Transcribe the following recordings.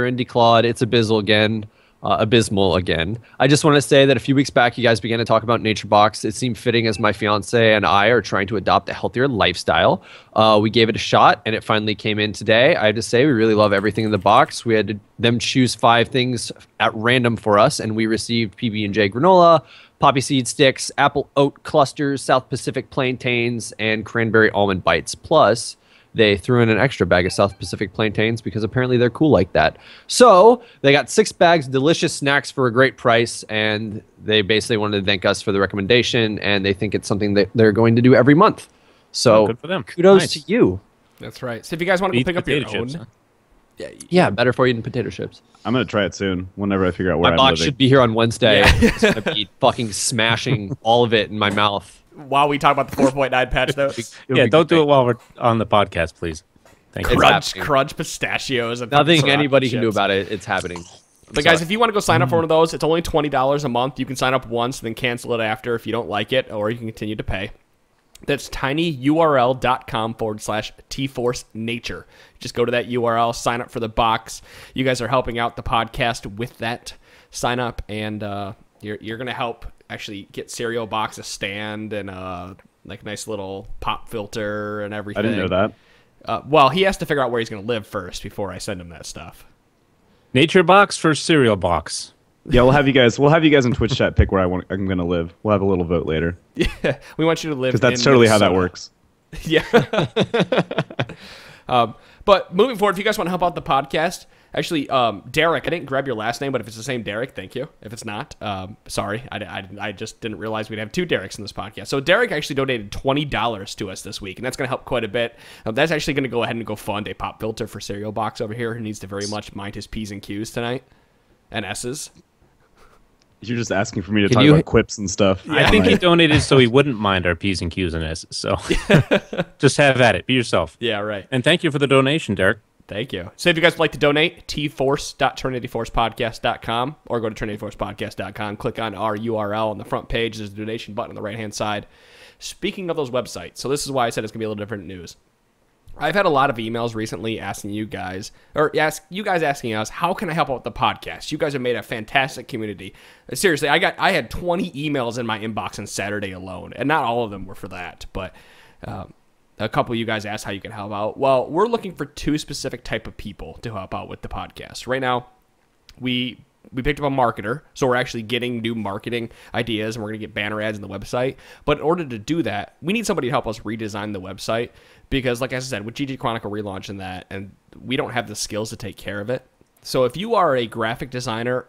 and declawed. It's abysmal again. I just want to say that a few weeks back, you guys began to talk about Nature Box. It seemed fitting as my fiance and I are trying to adopt a healthier lifestyle. We gave it a shot, and it finally came in today. I have to say, we really love everything in the box. We had them choose 5 things at random for us, and we received PB&J granola, poppy seed sticks, apple oat clusters, South Pacific plantains, and cranberry almond bites. Plus, they threw in an extra bag of South Pacific plantains because apparently they're cool like that. So they got 6 bags of delicious snacks for a great price, and they basically wanted to thank us for the recommendation, and they think it's something that they're going to do every month. So good for them. Kudos to you. That's right. So if you guys want to go pick up your own... Chips, huh? Yeah, better for you than potato chips. I'm going to try it soon whenever I figure out where My I'm box living. should be here on Wednesday. Yeah. I'm going to be fucking smashing all of it in my mouth. While we talk about the 4.9 patch notes. Yeah, don't do it while we're on the podcast, please. Thank you. Crunch pistachios. And Nothing anybody can do chips. about it. It's happening. But guys, if you want to go sign up for one of those, it's only $20 a month. You can sign up once, then cancel it after if you don't like it, or you can continue to pay. That's tinyurl.com/tforcenature. Just go to that URL, sign up for the box. You guys are helping out the podcast with that sign up, and you're going to help actually get Cereal Box a stand and like a nice little pop filter and everything. I didn't know that. Well, he has to figure out where he's going to live first before I send him that stuff. Nature Box for Cereal Box. Yeah, we'll have you guys in Twitch chat pick where I'm going to live. We'll have a little vote later. Yeah, we want you to live Because that's in totally how that Minnesota. works. Yeah. But moving forward, if you guys want to help out the podcast, actually, Derek, I didn't grab your last name, but if it's the same Derek, thank you. If it's not, sorry. I just didn't realize we'd have 2 Dereks in this podcast. So Derek actually donated $20 to us this week, and that's going to help quite a bit. That's actually going to go ahead and go fund a pop filter for Cereal Box over here, who needs to very much mind his P's and Q's tonight. And S's. You're just asking for me to talk about quips and stuff. I think he donated so he wouldn't mind our P's and Q's and S's. So just have at it. Be yourself. Yeah, right. And thank you for the donation, Derek. Thank you. So if you guys would like to donate, tforce.trinityforcepodcast.com or go to trinityforcepodcast.com. Click on our URL on the front page. There's a donation button on the right-hand side. Speaking of those websites, so this is why I said it's going to be a little different news. I've had a lot of emails recently asking you guys, asking us, how can I help out with the podcast? You guys have made a fantastic community. Seriously, I had 20 emails in my inbox on Saturday alone, and not all of them were for that, but a couple of you guys asked how you can help out. Well, we're looking for 2 specific type of people to help out with the podcast. Right now, we picked up a marketer, so we're actually getting new marketing ideas, and we're going to get banner ads on the website. But in order to do that, we need somebody to help us redesign the website because, like I said, with GG Chronicle relaunching that, and we don't have the skills to take care of it. So if you are a graphic designer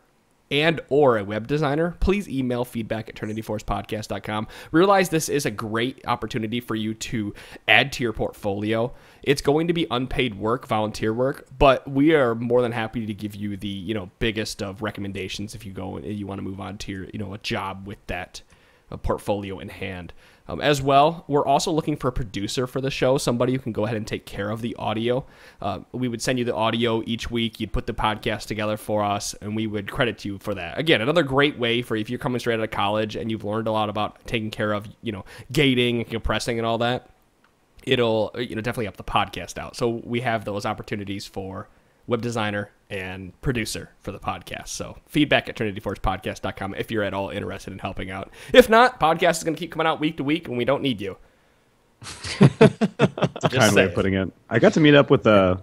and or a web designer, please email feedback@trinityforcepodcast.com. Realize this is a great opportunity for you to add to your portfolio. It's going to be unpaid work, volunteer work, but we are more than happy to give you the biggest of recommendations if you go and you want to move on to your a job with that portfolio in hand. As well, we're also looking for a producer for the show, somebody who can go ahead and take care of the audio. We would send you the audio each week. You'd put the podcast together for us, and we would credit you for that. Again, another great way for if you're coming straight out of college and you've learned a lot about taking care of, gating and compressing and all that. It'll definitely help the podcast out. So we have those opportunities for web designer and producer for the podcast. So feedback@trinityforcepodcast.com if you're at all interested in helping out. If not, podcast is going to keep coming out week to week, and we don't need you. That's a kind way of putting it. I got to meet up with the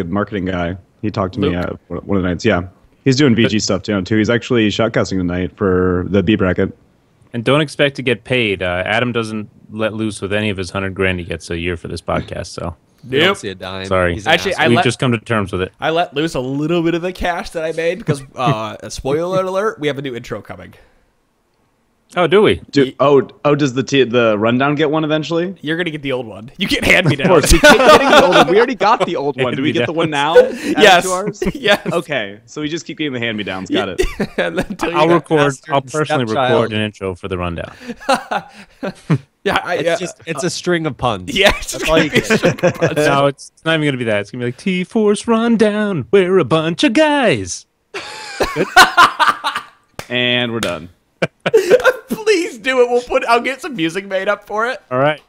marketing guy. He talked to me one of the nights. Yeah, he's doing VG stuff too. He's actually shotcasting tonight for the B bracket. And don't expect to get paid. Adam doesn't let loose with any of his $100,000 he gets a year for this podcast. So. You don't see a dime. Sorry. Actually, we've just come to terms with it. I let loose a little bit of the cash that I made because, spoiler alert, we have a new intro coming. Oh, do we? Does the rundown get one eventually? You're going to get the old one. You can't hand me down. Of course, we keep getting the old one. We already got the old one. Do we get the one now? Yes. Yes. Okay, so we just keep getting the hand-me-downs. Got it. I'll personally record an intro for the rundown. Yeah, it's a string of puns. Yeah, it's that's all you get. No, it's not even going to be that. It's going to be like T-Force Rundown. We're a bunch of guys. And we're done. Please do it. I'll get some music made up for it. All right.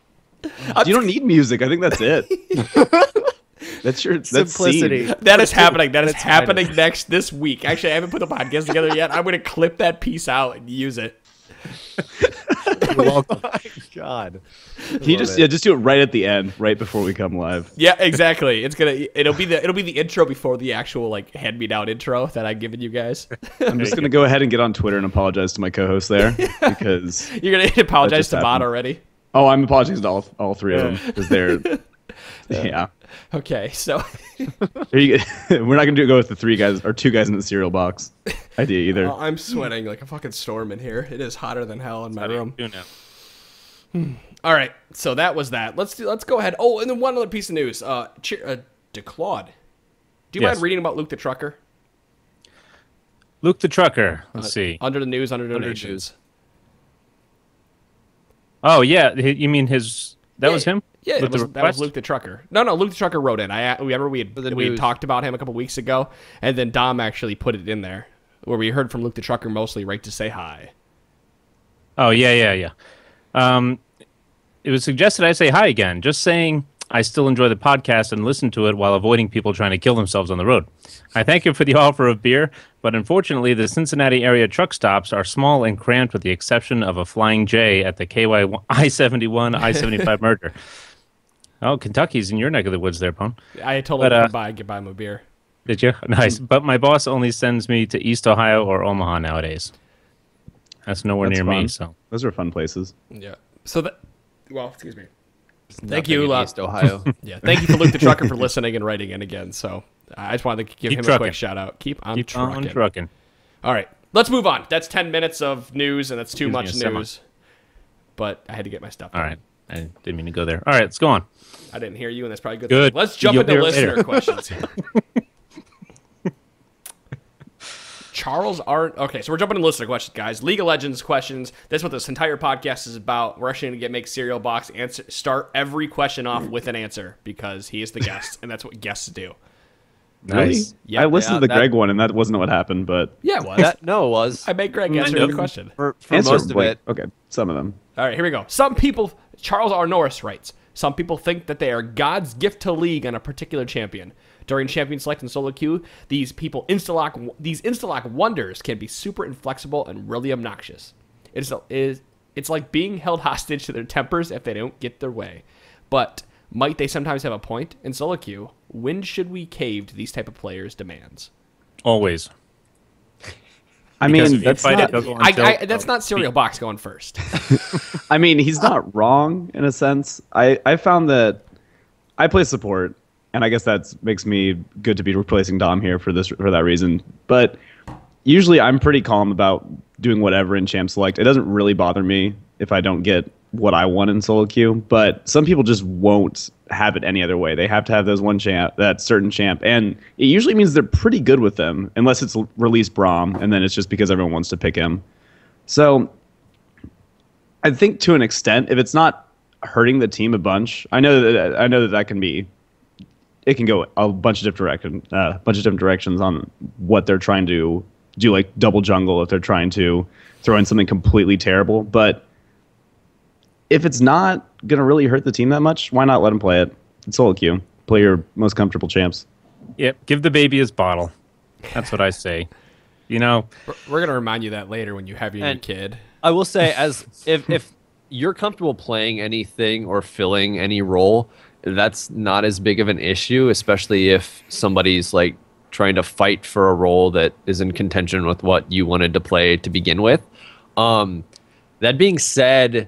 You don't need music. I think that's it. That's Simplicity. scene. That is happening. That is happening this week. Actually, I haven't put the podcast together yet. I'm going to clip that piece out and use it. Oh my God. Can you just do it right at the end, right before we come live? Yeah, exactly. It'll be the intro before the actual like hand me down intro that I've given you guys. I'm just gonna go ahead and get on Twitter and apologize to my co-host there because you're gonna apologize to Bot already. Oh, I'm apologizing to all three of them because they're yeah. Okay, so we're not gonna go with the three guys or two guys in the cereal box idea either. I'm sweating like a fucking storm in here. It is hotter than hell in my room. All right, so that was that. Let's go ahead. Oh, and then one other piece of news. DeClaude. Do you mind reading about Luke the Trucker? Luke the Trucker. Let's see. Under the news, under donations. Oh yeah, you mean his? That was him. Yeah, that was Luke the Trucker. No, Luke the Trucker wrote in. I remember we had talked about him a couple weeks ago, and then Dom actually put it in there, where we heard from Luke the Trucker mostly right to say hi. Oh yeah. It was suggested I say hi again. Just saying I still enjoy the podcast and listen to it while avoiding people trying to kill themselves on the road. I thank you for the offer of beer, but unfortunately the Cincinnati area truck stops are small and cramped with the exception of a Flying J at the KY I-71, I-75 merger. Oh, Kentucky's in your neck of the woods there, Pone. I told him to buy him a beer. Did you? Nice. But my boss only sends me to East Ohio or Omaha nowadays. That's nowhere near fun. Me. So those are fun places. Yeah. So excuse me. Thank you, East Ohio. Yeah, thank you for Luke the Trucker for listening and writing in again. So I just wanted to give him a quick shout out. Keep on trucking. All right, let's move on. That's 10 minutes of news, and that's too much news. But I had to get my stuff done. All right. I didn't mean to go there. All right, let's go on. I didn't hear you, and that's probably good. Good. Let's jump into listener questions. Charles Art. Okay, so we're jumping into listener questions, guys. League of Legends questions. That's what this entire podcast is about. We're actually going to make Cereal Box start every question off with an answer because he is the guest, and that's what guests do. Nice. Really? Yeah, I listened to the Greg one, and that wasn't what happened, but... Yeah, it was. It was. I made Greg answer every question. For most of it. Okay, some of them. All right, here we go. Some people... Charles R. Norris writes, some people think that they are God's gift to League on a particular champion. During champion select and solo queue, these insta-lock wonders can be super inflexible and really obnoxious. It's like being held hostage to their tempers if they don't get their way. But might they sometimes have a point? In solo queue, when should we cave to these type of players' demands? Always. I mean, that's not Cereal Box going first. I mean, he's not wrong in a sense. I found that I play support, and I guess that makes me good to be replacing Dom here for that reason. But usually I'm pretty calm about doing whatever in champ select. It doesn't really bother me if I don't get what I want in solo queue, but some people just won't have it any other way. They have to have that certain champ, and it usually means they're pretty good with them, unless it's release Braum, and then it's just because everyone wants to pick him. So I think to an extent, if it's not hurting the team a bunch, I know that can be. It can go a bunch of different directions on what they're trying to do, like double jungle if they're trying to throw in something completely terrible. But if it's not going to really hurt the team that much, why not let them play it? It's solo queue. Play your most comfortable champs. Yep, give the baby his bottle. That's what I say. You know, we're going to remind you that later when you have your new kid. I will say, as if you're comfortable playing anything or filling any role, that's not as big of an issue, especially if somebody's like trying to fight for a role that is in contention with what you wanted to play to begin with. That being said,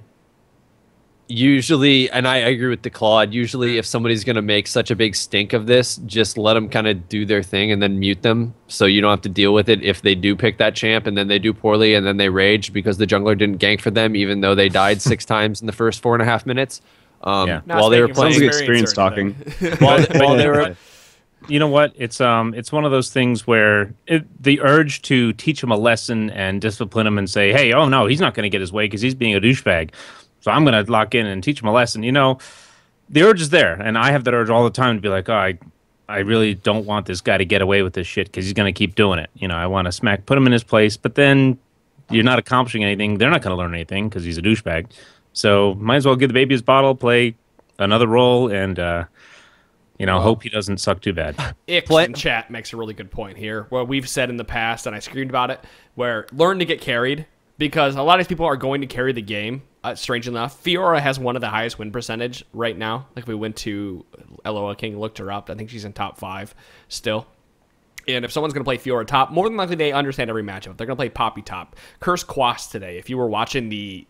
usually, and I agree with DeClaude, usually if somebody's going to make such a big stink of this, just let them kind of do their thing and then mute them so you don't have to deal with it if they do pick that champ and then they do poorly and then they rage because the jungler didn't gank for them even though they died 6 times in the first 4.5 minutes. While they were playing experience talking. while they were... You know what? It's one of those things where the urge to teach him a lesson and discipline him and say, hey, oh no, he's not going to get his way because he's being a douchebag. So I'm going to lock in and teach him a lesson. You know, the urge is there, and I have that urge all the time to be like, oh, I really don't want this guy to get away with this shit because he's going to keep doing it. You know, I want to put him in his place, but then you're not accomplishing anything. They're not going to learn anything because he's a douchebag. So might as well give the baby his bottle, play another role, and Hope he doesn't suck too bad. Ix in chat makes a really good point here. Where we've said in the past, and I screamed about it, where learn to get carried, because a lot of these people are going to carry the game. Strange enough, Fiora has one of the highest win percentage right now. Like, if we went to LOL King, looked her up, I think she's in top 5 still. And if someone's going to play Fiora top, more than likely they understand every matchup. They're going to play Poppy top. Curse Quast today. If you were watching the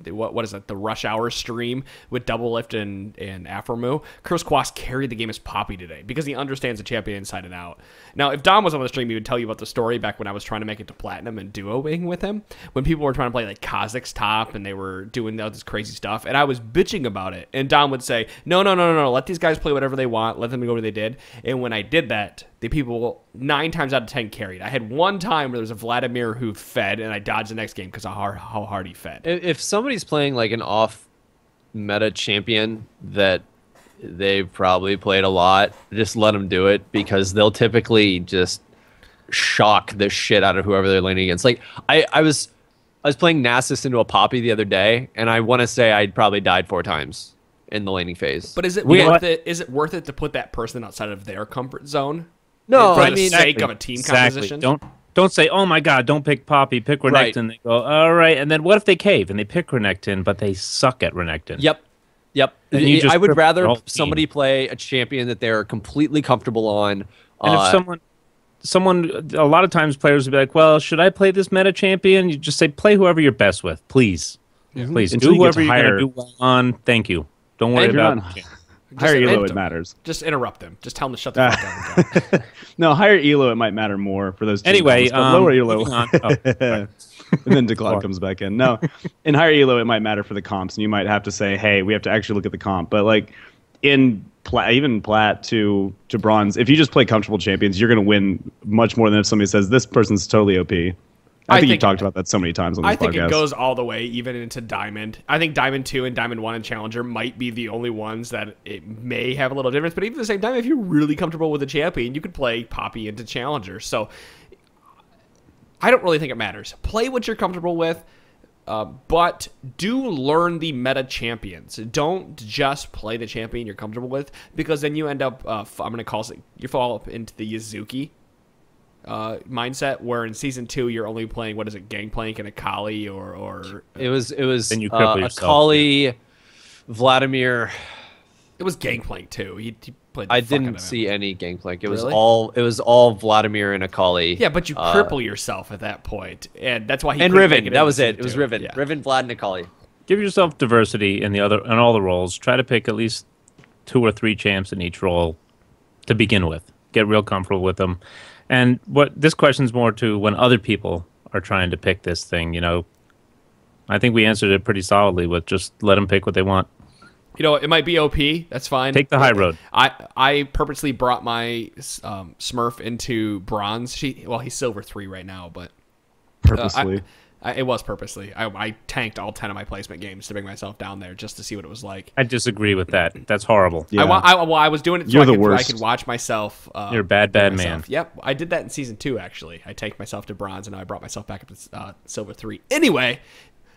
what is it? The Rush Hour stream with Double Lift and Afromu, Curse Quast carried the game as Poppy today because he understands the champion inside and out. Now, if Dom was on the stream, he would tell you about the story back when I was trying to make it to Platinum and duoing with him, when people were trying to play like Kazakh's top and they were doing all this crazy stuff, and I was bitching about it. And Dom would say, no, let these guys play whatever they want, let them go where they did. And when I did that, the people 9 times out of 10 carried. I had one time where there was a Vladimir who fed, and I dodged the next game because of how hard he fed. If somebody's playing like an off-meta champion that they've probably played a lot, just let them do it, because they'll typically just shock the shit out of whoever they're laning against. Like, I was playing Nasus into a Poppy the other day, and I want to say I'd probably died 4 times in the laning phase. But is it worth it? Is it worth it to put that person outside of their comfort zone? No, for the sake of a team composition. Don't say, oh my god, don't pick Poppy, pick Renekton. Right. They go, all right, and then what if they cave and they pick Renekton, but they suck at Renekton? Yep. I would rather somebody play a champion that they're completely comfortable on. And if someone, a lot of times players would be like, well, should I play this meta champion? You just say, play whoever you're best with, please. Mm-hmm. Please, do whoever you're going to do well on. Thank you. Don't worry about it. Higher elo, it matters. Just interrupt them. Just tell them to shut the fuck down. No, higher elo, it might matter more for those two. Anyway, lower elo. And then Decloud comes back in. No, in higher elo, it might matter for the comps, and you might have to say, hey, we have to actually look at the comp. But like in even plat to bronze, if you just play comfortable champions, you're going to win much more than if somebody says this person's totally OP. I think you've talked about that so many times on this podcast. I think it goes all the way, even into Diamond. I think Diamond 2 and Diamond 1 and Challenger might be the only ones that it may have a little difference. But even at the same time, if you're really comfortable with a champion, you could play Poppy into Challenger. So I don't really think it matters. Play what you're comfortable with, but do learn the meta champions. Don't just play the champion you're comfortable with, because then you end up, I'm going to call it, you fall up into the Yuzuki mindset, where in season 2 you're only playing, what is it, Gangplank and Akali, or it was then you yourself, Akali, Vladimir. It was Gangplank too. He played. I didn't see any Gangplank. It was all Vladimir and Akali. Yeah, but you cripple yourself at that point, and that's why he and Riven. That was it. It was too. Riven. Yeah. Riven, Vlad, and Akali. Give yourself diversity in all the roles. Try to pick at least 2 or 3 champs in each role to begin with. Get real comfortable with them. And what this question's more to when other people are trying to pick this thing, I think we answered it pretty solidly with just let them pick what they want. It might be OP. That's fine. Take the high road. I purposely brought my Smurf into bronze. He's silver 3 right now, but purposely. It was purposely. I tanked all 10 of my placement games to bring myself down there just to see what it was like. I disagree with that. That's horrible. Yeah. I was doing it so I could watch myself. You're a bad man. Yep, I did that in season 2, actually. I tanked myself to bronze, and I brought myself back up to silver 3. Anyway,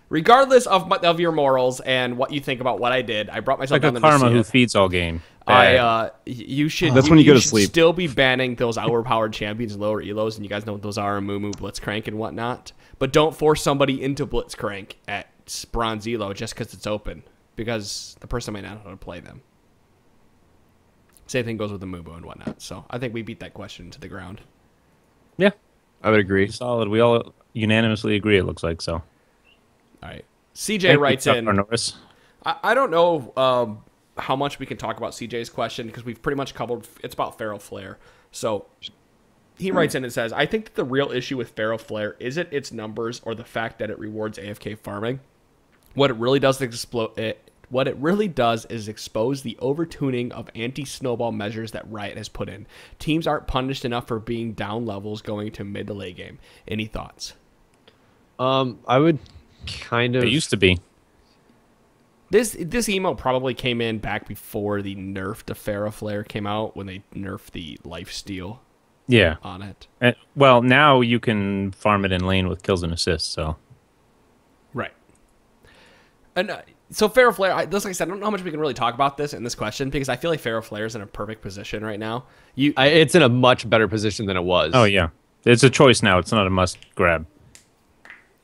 regardless of your morals and what you think about what I did, I brought myself down like to a karma who feeds all game. You should. That's when you go to sleep. Still be banning those overpowered champions and lower elos, and you guys know what those are: Mumu, Blitzcrank, and whatnot. But don't force somebody into Blitzcrank at bronze elo just because it's open, because the person might not know how to play them. Same thing goes with the Mumu and whatnot. So I think we beat that question to the ground. Yeah, I would agree. Solid. We all unanimously agree. It looks like so. All right. CJ writes in. I don't know how much we can talk about CJ's question, because we've pretty much covered. It's about Feral Flare. So he writes in and says, I think that the real issue with Feral Flare isn't its numbers or the fact that it rewards AFK farming. What it really does is expose the overtuning of anti-snowball measures that Riot has put in. Teams aren't punished enough for being down levels going to mid to late game. Any thoughts? I would kind of. It used to be. This email probably came in back before the nerf to Feral Flare came out, when they nerfed the lifesteal. Yeah. On it. Well, now you can farm it in lane with kills and assists. So. Right. And So Pharaoh Flare, like I said, I don't know how much we can really talk about this in this question because I feel like Pharaoh Flare is in a perfect position right now. It's in a much better position than it was. Oh yeah, it's a choice now. It's not a must grab.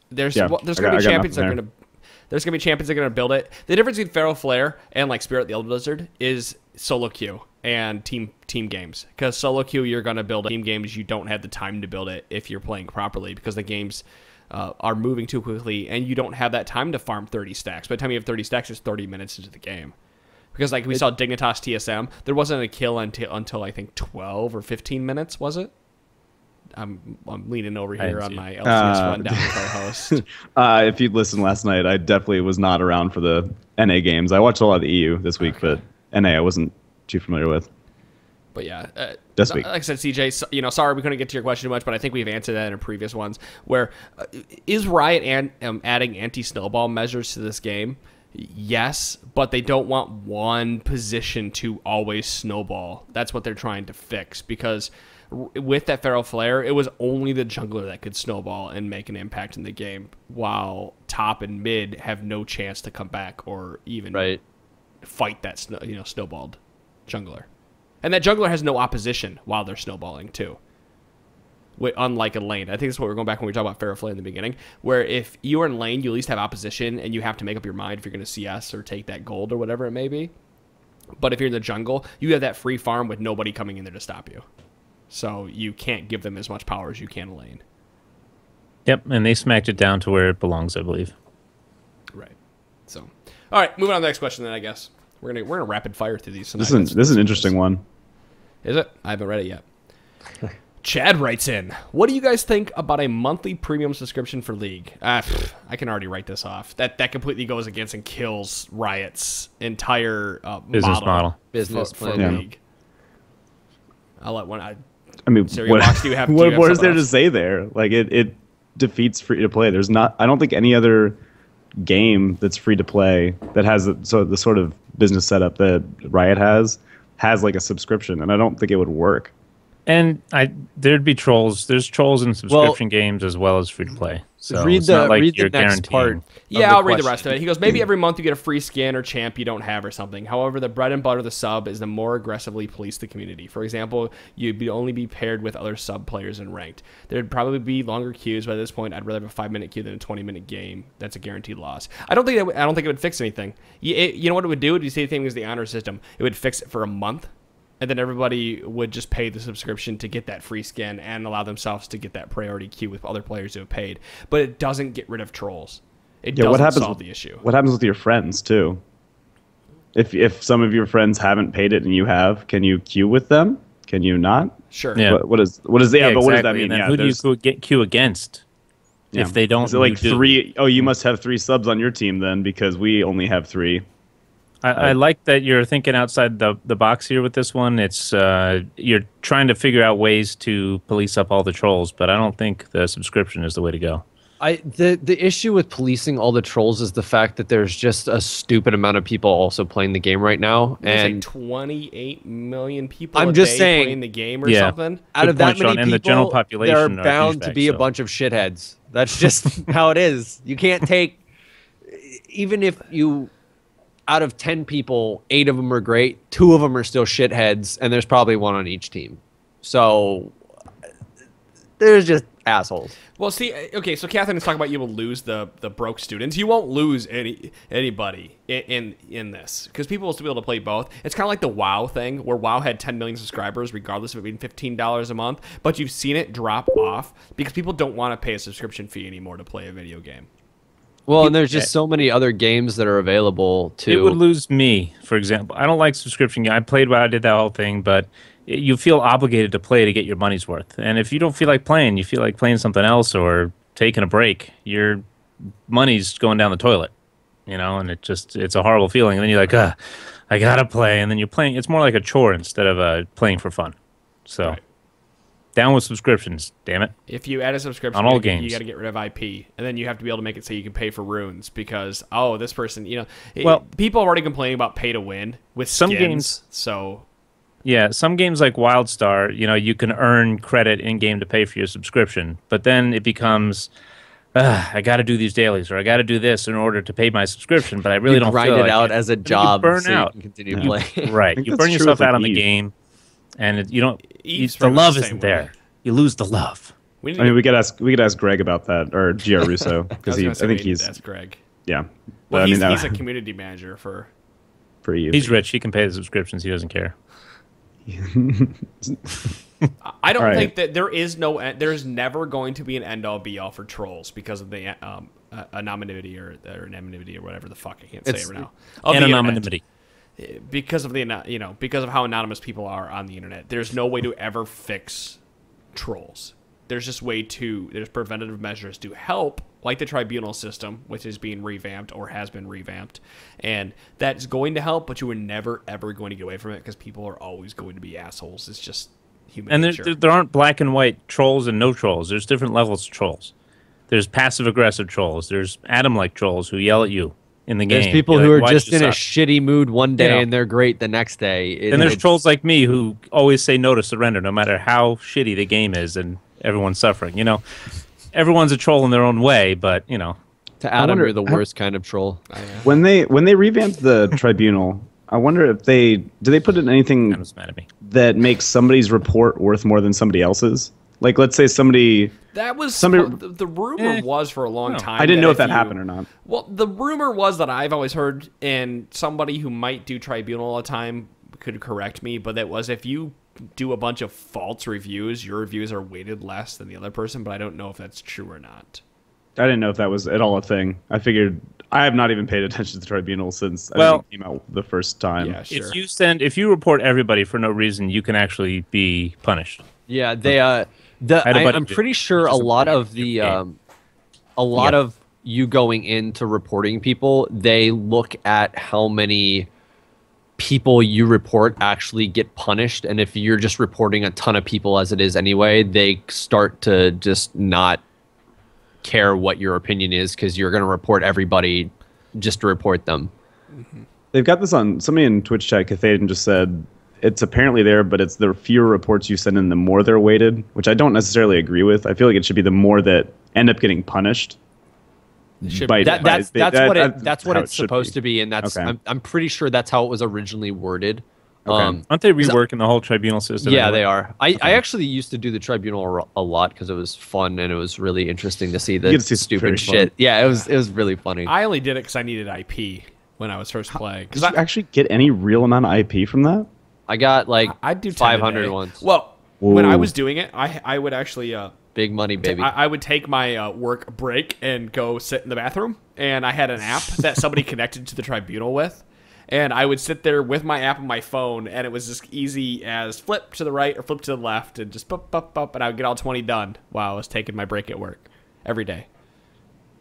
There's going to be champions that are going to. There's going to be champions that are going to build it. The difference between Pharaoh Flare and like Spirit the Elder Blizzard is solo queue and team games. Because solo queue, you're going to build it. Team games, you don't have the time to build it if you're playing properly because the games are moving too quickly and you don't have that time to farm 30 stacks. By the time you have 30 stacks, it's 30 minutes into the game. Because like we saw Dignitas TSM, there wasn't a kill until I think 12 or 15 minutes, was it? I'm leaning over here on my LCS rundown co-host. If you'd listened last night, I definitely was not around for the NA games. I watched a lot of the EU this week, but NA I wasn't too familiar with. But yeah, this week. Like I said, CJ, sorry we couldn't get to your question too much, but I think we've answered that in previous ones. Where is Riot adding anti-snowball measures to this game? Yes, but they don't want one position to always snowball. That's what they're trying to fix because with that Pharaoh Flare, it was only the jungler that could snowball and make an impact in the game, while top and mid have no chance to come back or even fight that snowballed jungler. And that jungler has no opposition while they're snowballing too. Unlike a lane. I think that's what we're going back when we talked about Pharaoh Flare in the beginning, where if you are in lane, you at least have opposition and you have to make up your mind if you're going to CS or take that gold or whatever it may be. But if you're in the jungle, you have that free farm with nobody coming in there to stop you. So you can't give them as much power as you can lane. Yep, and they smacked it down to where it belongs, I believe. Right. So, all right, moving on to the next question then, I guess. We're gonna rapid fire through these. This is an interesting one. Is it? I haven't read it yet. Chad writes in, what do you guys think about a monthly premium subscription for League? I can already write this off. That completely goes against and kills Riot's entire business model. Business for League. I'll let one. I mean, Box, do you have, what is there to say there? Like it defeats free to play. There's not. I don't think any other game that's free to play that has the sort of business setup that Riot has like a subscription, and I don't think it would work. And there'd be trolls. There's trolls in subscription games as well as free to play. So read the next part. Yeah, I'll read the rest of it. He goes, maybe every month you get a free skin or champ you don't have or something. However, the bread and butter of the sub is to more aggressively police the community. For example, you'd only be paired with other sub players in ranked. There'd probably be longer queues, but at this point, I'd rather have a 5-minute queue than a 20-minute game. That's a guaranteed loss. I don't think it would fix anything. You know what it would do? It'd be the same thing as the honor system. It would fix it for a month. And then everybody would just pay the subscription to get that free skin and allow themselves to get that priority queue with other players who have paid. But it doesn't get rid of trolls. It doesn't solve the issue. What happens with your friends, too? If some of your friends haven't paid it and you have, can you queue with them? Can you not? Sure. Yeah. What does but what does that mean? Who do you get queue against? Yeah. If they don't, is it like 3? Oh, you must have 3 subs on your team then because we only have 3. I like that you're thinking outside the box here with this one. It's you're trying to figure out ways to police up all the trolls, but I don't think the subscription is the way to go. The issue with policing all the trolls is the fact that there's just a stupid amount of people also playing the game right now, and 28 million people. I'm just saying playing the game or something. Out of that many people, the general population, there are bound to be a bunch of shitheads. That's just how it is. You can't take, even if you. Out of 10 people, 8 of them are great. 2 of them are still shitheads, and there's probably 1 on each team. So there's just assholes. Well, see, okay, so Catherine is talking about you will lose the broke students. You won't lose anybody in this because people will still be able to play both. It's kind of like the WoW thing where WoW had 10 million subscribers regardless of it being $15 a month, but you've seen it drop off because people don't want to pay a subscription fee anymore to play a video game. Well, and there's just so many other games that are available too. It would lose me, for example. I don't like subscription games. I played WoW, I did that whole thing, but you feel obligated to play to get your money's worth. And if you don't feel like playing, you feel like playing something else or taking a break, your money's going down the toilet, and it's a horrible feeling. And then you're like, I gotta play. And then you're playing. It's more like a chore instead of playing for fun. So. Right. Down with subscriptions, damn it. If you add a subscription, on all games, you got to get rid of IP, and then you have to be able to make it so you can pay for runes because this person, people are already complaining about pay to win with some skins, games. So, yeah, some games like WildStar, you can earn credit in game to pay for your subscription, but then it becomes I got to do these dailies, or I got to do this in order to pay my subscription, but I really don't grind feel it like out it. as a And then job, you burn so out. you can continue playing. Right, you that's burn true yourself with, out like, on the Eve. game, and you don't. Eve's The pretty much love the isn't same there. way. You lose the love. We need I mean, to- we could ask Greg about that, or Gio Russo, I because was gonna I say think we need he's to ask Greg. yeah. Well, But, I he's, mean, he's a community manager for. for Eve. He's rich. He can pay the subscriptions. He doesn't care. I don't All right. think that there's never going to be an end all be all for trolls because of the anonymity or anonymity or whatever the fuck, I can't say it right now. Of the internet. Anonymity. Because of because of how anonymous people are on the internet. There's no way to ever fix trolls. There's preventative measures to help, like the tribunal system, which is being revamped or has been revamped, and that's going to help, but you are never ever going to get away from it because people are always going to be assholes. It's just human And nature. there aren't black and white trolls and no trolls. There's different levels of trolls. There's passive-aggressive trolls. There's Adam-like trolls who yell at you in the game. There's people You're who like, are "Why just did you in a suck?" shitty mood one day know. and they're great the next day. And there's trolls like me who always say no to surrender, no matter how shitty the game is and everyone's suffering. Everyone's a troll in their own way, but To Adam, wonder- you're the worst kind of troll. When they revamped the tribunal, I wonder if do they put in anything Adam's mad at me. that makes somebody's report worth more than somebody else's? Like, let's say somebody. That was Somebody- the rumor was for a long time. I didn't know if that you- happened or not. Well, the rumor was that I've always heard, and somebody who might do tribunal all the time could correct me, but that was if you do a bunch of false reviews, your reviews are weighted less than the other person, but I don't know if that's true or not. I didn't know if that was at all a thing. I figured I have not even paid attention to the tribunal since I Well- think it came out the first time. Yeah, sure. If you report everybody for no reason, you can actually be punished. Yeah, they had a buddy I'm do- pretty sure a just a lot buddy of the game. a lot Yeah. of you going into reporting people, they look at how many people you report actually get punished, and if you're just reporting a ton of people as it is anyway, they start to just not care what your opinion is because you're going to report everybody just to report them. They've got this on somebody in Twitch chat. Cathaden just said it's apparently there, but it's the fewer reports you send in, the more they're weighted, which I don't necessarily agree with. I feel like it should be the more that end up getting punished. Should by- be That's that. that's what how it's it should supposed be. to be, and that's Okay. I'm pretty sure that's how it was originally worded. Okay. Aren't they reworking the whole tribunal system? Yeah, anyway? they are. I actually used to do the tribunal a lot because it was fun and it was really interesting to see You the get to see some stupid very shit. fun. Yeah, it was really funny. I only did it because I needed IP when I was first playing. Did you actually get any real amount of IP from that? I got like I'd do 10 a 500 day. once. Well, when I Whoa. was doing it, I would actually Big money, baby. I would take my work break and go sit in the bathroom, and I had an app that somebody connected to the tribunal with, and I would sit there with my app on my phone, and it was as easy as flip to the right or flip to the left, and just bup, and I would get all 20 done while I was taking my break at work every day,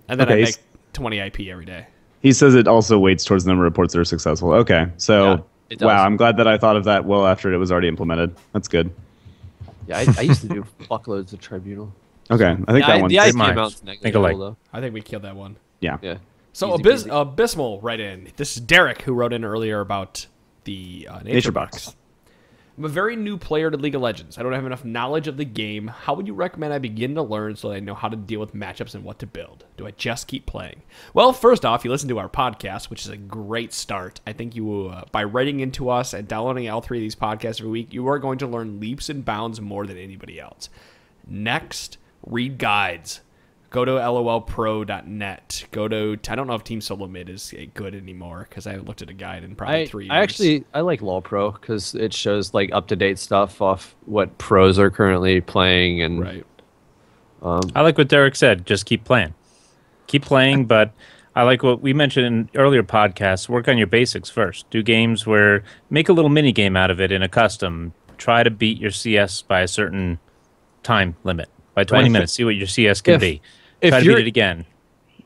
and then Okay, I make 20 IP every day. He says it also weights towards the number of reports that are successful. Okay, Yeah, so it does. wow, I'm glad that I thought of that well after it was already implemented. That's good. Yeah, I used to do fuckloads of tribunal. Okay, I think that one. The IP minds. amount's Think negligible alike. though. I think we killed that one. Yeah. Yeah. So Easy peasy. Abysmal right in. This is Derek who wrote in earlier about the Nature Box. I'm a very new player to League of Legends. I don't have enough knowledge of the game. How would you recommend I begin to learn so that I know how to deal with matchups and what to build? Do I just keep playing? Well, first off, you listen to our podcast, which is a great start. I think you, by writing into us and downloading all three of these podcasts every week, you are going to learn leaps and bounds more than anybody else. Next, read guides. Go to lolpro.net. Go to, I don't know if Team Solo Mid is good anymore because I haven't looked at a guide in probably 3 years. I like LoL Pro because it shows like up to date stuff off what pros are currently playing and Right. I like what Derek said. Just keep playing. Keep playing, but I like what we mentioned in earlier podcasts. Work on your basics first. Do games where make a little mini game out of it in a custom. Try to beat your CS by a certain time limit. By 20 Right. minutes, see what your CS can be. if Try to you're- beat it again.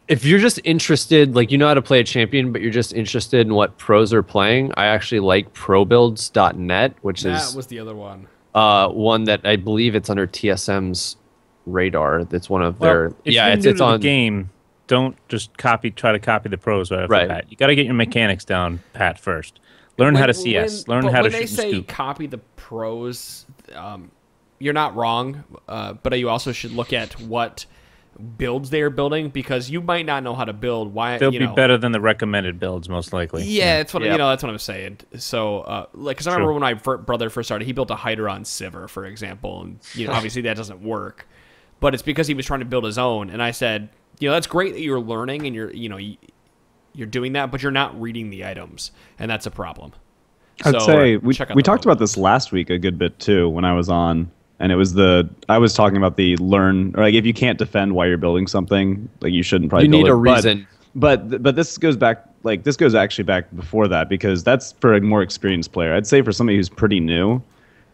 If you're just interested, like you know how to play a champion, but you're just interested in what pros are playing, I actually like probuilds.net, which That is was the other one. one that I believe it's under TSM's radar. That's one of Well, their if yeah, you're it's new it's to on the game. Don't just try to copy the pros right off Right. the bat. You got to get your mechanics down pat first. Learn how to CS. Learn how to when shoot they and say scoop. copy the pros, you're not wrong, but you also should look at builds they are building, because you might not know how to build. Why they'll be better than the recommended builds, most likely. Yeah, that's what that's what I'm saying. So, because I remember when my brother first started, he built a Hydra on Sivir, for example, and obviously that doesn't work. But it's because he was trying to build his own, and I said, that's great that you're learning and you're doing that, but you're not reading the items, and that's a problem. I'd say we talked about this last week a good bit too when I was on, and it was I was talking about the learn, or like if you can't defend why you're building something, like you shouldn't probably. You need a reason. But this goes back, like this goes actually back before that, because that's for a more experienced player. I'd say for somebody who's pretty new,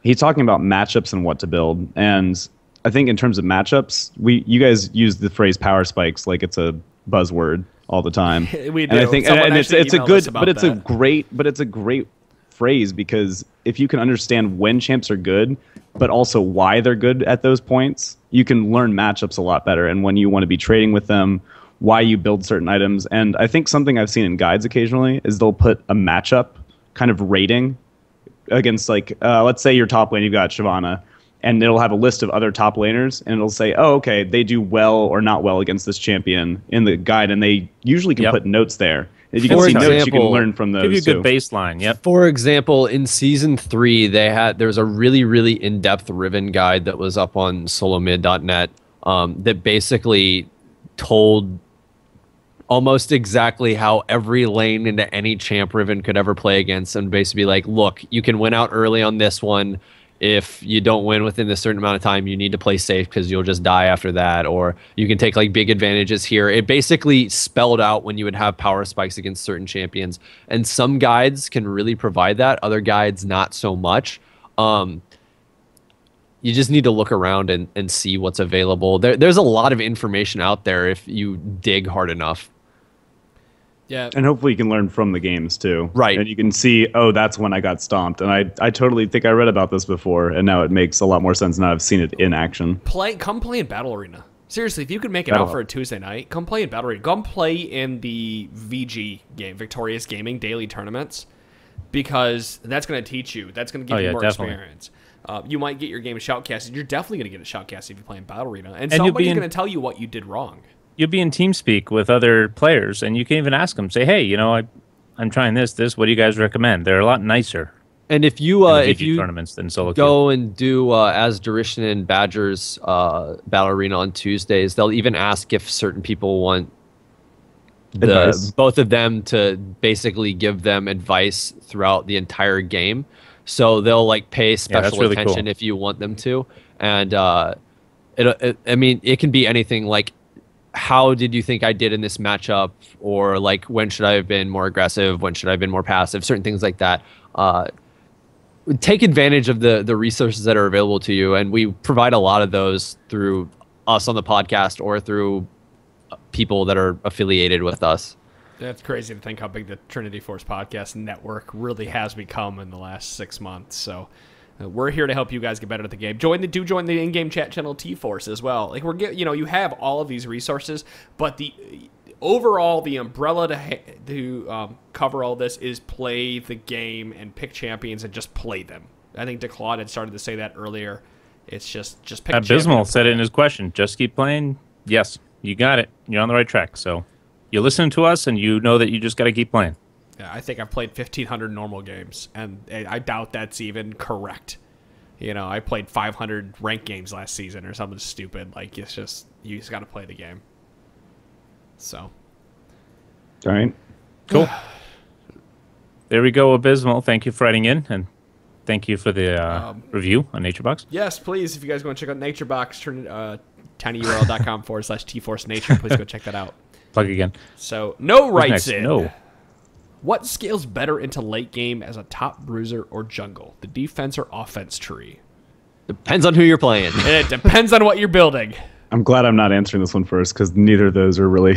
he's talking about matchups and what to build, and I think in terms of matchups, you guys use the phrase power spikes like it's a buzzword all the time. We do. And I think it's a good, but it's a great phrase, because if you can understand when champs are good, but also why they're good at those points, you can learn matchups a lot better, and when you want to be trading with them, why you build certain items. And I think something I've seen in guides occasionally is they'll put a matchup kind of rating against, like, let's say your top lane, you've got Shyvana, and it'll have a list of other top laners, and it'll say, oh, okay, they do well or not well against this champion in the guide, and they usually can put notes there. If you can see notes, you can learn from those. Give you a good baseline. Yep. For example, in season 3, there was a really, really in-depth Riven guide that was up on solomid.net that basically told almost exactly how every lane into any champ Riven could ever play against, and basically like, look, you can win out early on this one. If you don't win within a certain amount of time, you need to play safe because you'll just die after that, or you can take like big advantages here. It basically spelled out when you would have power spikes against certain champions, and some guides can really provide that, other guides not so much. You just need to look around and see what's available. There's a lot of information out there if you dig hard enough. Yeah. And hopefully you can learn from the games too. Right. And you can see, oh, that's when I got stomped. And I totally think I read about this before, and now it makes a lot more sense now I've seen it in action. Come play in Battle Arena. Seriously, if you could make it out for a Tuesday night, come play in Battle Arena. Come play in the VG game, Victorious Gaming daily tournaments, because that's going to teach you. That's going to give you more experience. You might get your game shoutcasted. You're definitely going to get it shoutcasted if you play in Battle Arena. And somebody's going to tell you what you did wrong. You'll be in TeamSpeak with other players, and you can even ask them, say, hey, I'm trying this. What do you guys recommend? They're a lot nicer. And if you tournaments than solo go and do as Durishan and Badgers Battle Arena on Tuesdays, they'll even ask if certain people want both of them to basically give them advice throughout the entire game. So they'll like pay special attention if you want them to. And it can be anything like, how did you think I did in this matchup? Or like, when should I have been more aggressive? When should I have been more passive? Certain things like that. Take advantage of the resources that are available to you. And we provide a lot of those through us on the podcast or through people that are affiliated with us. That's crazy to think how big the Trinity Force podcast network really has become in the last 6 months. So we're here to help you guys get better at the game. Join the in-game chat channel T-Force as well. Like you have all of these resources, but the umbrella to cover all this is play the game and pick champions and just play them. I think DeClaude had started to say that earlier. It's just pick. Abysmal said it in his question. Just keep playing. Yes, you got it. You're on the right track. So you listen to us, and you know that you just got to keep playing. Yeah, I think I've played 1,500 normal games, and I doubt that's even correct. I played 500 ranked games last season or something stupid. Like, it's just, you just got to play the game. So. All right. Cool. There we go, Abysmal. Thank you for writing in, and thank you for the review on NatureBox. Yes, please. If you guys want to check out NatureBox, tinyurl.com/tforcenature. Please go check that out. Plug again. So, no writes in. No. What scales better into late game as a top bruiser or jungle? The defense or offense tree? Depends on who you're playing. It depends on what you're building. I'm glad I'm not answering this one first, because neither of those are really...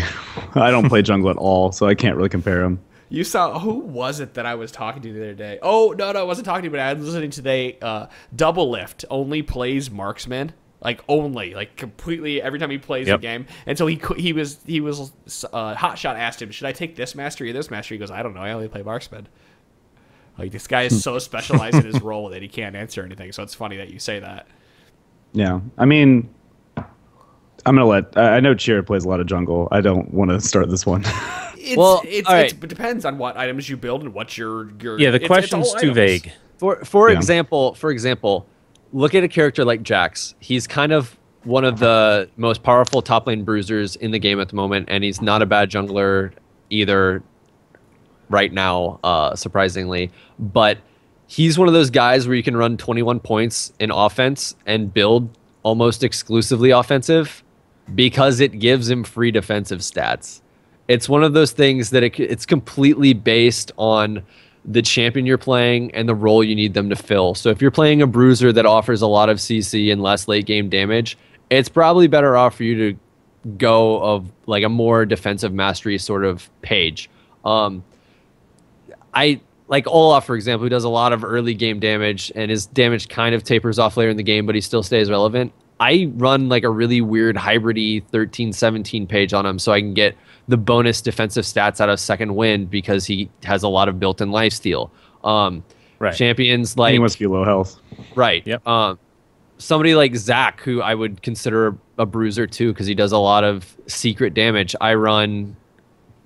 I don't play jungle at all, so I can't really compare them. You saw... Who was it that I was talking to the other day? Oh, no, I wasn't talking to you, but I was listening today. Double Lift only plays marksman. Completely every time he plays a game. And so he was Hotshot asked him, should I take this mastery or this mastery? He goes, I don't know, I only play marksman. Like, this guy is so specialized in his role that he can't answer anything. So it's funny that you say that. Yeah, I mean, I'm gonna let. I know Cheer plays a lot of jungle. I don't want to start this one. It depends on what items you build and what your Yeah, the question's too vague. For example, look at a character like Jax. He's kind of one of the most powerful top lane bruisers in the game at the moment, and he's not a bad jungler either right now, surprisingly. But he's one of those guys where you can run 21 points in offense and build almost exclusively offensive because it gives him free defensive stats. It's one of those things that it's completely based on the champion you're playing and the role you need them to fill. So if you're playing a bruiser that offers a lot of CC and less late game damage, it's probably better off for you to go of like a more defensive mastery sort of page. I like Olaf, for example, who does a lot of early game damage, and his damage kind of tapers off later in the game, but he still stays relevant. I run like a really weird hybrid-y 13-17 page on him so I can get the bonus defensive stats out of second wind because he has a lot of built-in lifesteal. Right. Champions like... He must be low health. Right. Yep. Somebody like Zac, who I would consider a bruiser too because he does a lot of secret damage. I run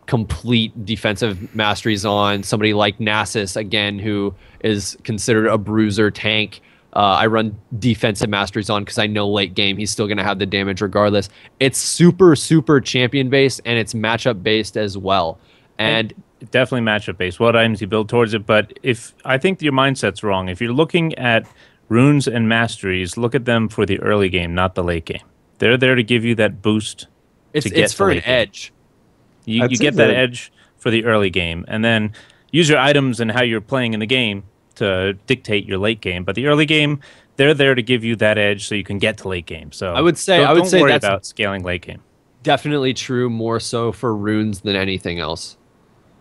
complete defensive masteries on. Somebody like Nasus, again, who is considered a bruiser tank. I run defensive masteries on because I know late game he's still going to have the damage regardless. It's super, super champion based, and it's matchup based as well. And definitely matchup based. What items you build towards it, but I think your mindset's wrong. If you're looking at runes and masteries, look at them for the early game, not the late game. They're there to give you that boost. It's for an edge. You get that edge for the early game, and then use your items and how you're playing in the game to dictate your late game. But the early game, they're there to give you that edge so you can get to late game. So I would say don't worry that's about scaling late game. Definitely true, more so for runes than anything else.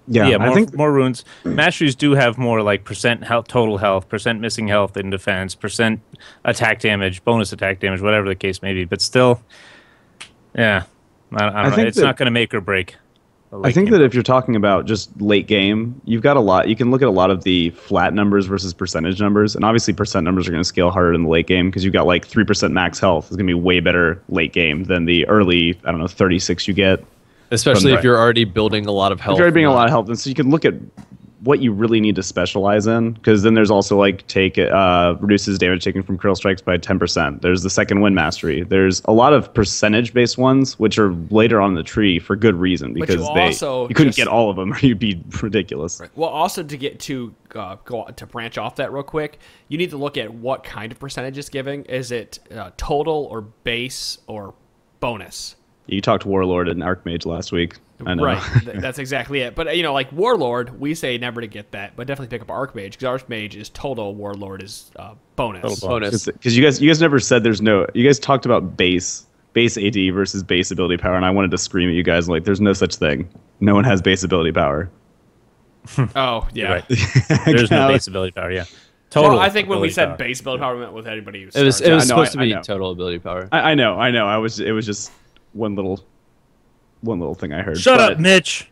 Yeah, I think more runes. Masteries do have more like percent health, total health, percent missing health in defense, percent attack damage, bonus attack damage, whatever the case may be. But still, yeah, I don't know. It's not going to make or break. I think that if you're talking about just late game, you've got a lot. You can look at a lot of the flat numbers versus percentage numbers, and obviously percent numbers are going to scale harder in the late game because you've got like 3% max health is going to be way better late game than the early 36 you get. Especially if you're already building a lot of health. If you're already building a lot of health, and so you can look at what you really need to specialize in, because then there's also like reduces damage taken from critical strikes by 10%. There's the second wind mastery. There's a lot of percentage based ones which are later on in the tree for good reason because you couldn't get all of them or you'd be ridiculous. Right. Well, also to get to branch off that real quick, you need to look at what kind of percentage it's giving. Is it total or base or bonus? You talked Warlord and Archmage last week. I know. Right, that's exactly it. But like Warlord, we say never to get that, but definitely pick up Archmage because Archmage is total, Warlord is bonus. Bonus. Because you guys never said there's no. You guys talked about base AD versus base ability power, and I wanted to scream at you guys like, there's no such thing. No one has base ability power. Oh yeah, right. There's no base ability power. Yeah. Total. Well, I think when we said base ability power, we meant with anybody. It was supposed to be total ability power. I know. It was just one little thing I heard. Shut up, Mitch.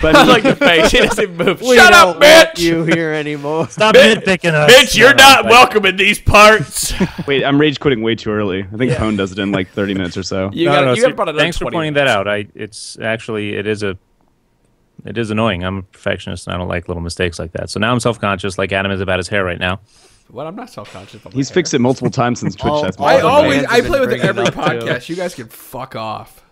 But I like the face. He doesn't move. We Shut don't up, Mitch. want you here anymore. Stop nitpicking us. Mitch, you're not welcome in these parts. Wait, I'm rage quitting way too early. I think Pone does it in like 30 minutes or so. Thanks for pointing that out. It is annoying. I'm a perfectionist and I don't like little mistakes like that. So now I'm self-conscious like Adam is about his hair right now. Well, I'm not self-conscious. He's fixed it multiple times since Twitch. I play with it every podcast. You guys can fuck off.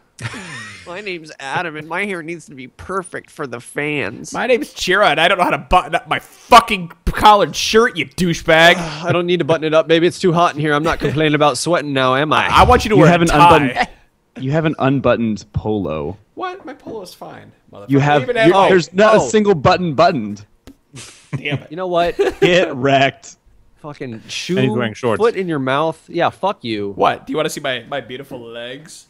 My name's Adam, and my hair needs to be perfect for the fans. My name's Chira, and I don't know how to button up my fucking collared shirt, you douchebag. I don't need to button it up. Maybe it's too hot in here. I'm not complaining about sweating now, am I? I want you to wear a tie. You have an unbuttoned polo. What? My polo's fine, motherfucker. You have. There's not a single button buttoned. Damn it. You know what? Get wrecked. Fucking shoe, and he's wearing shorts. Foot in your mouth. Yeah, fuck you. What? Do you want to see my beautiful legs?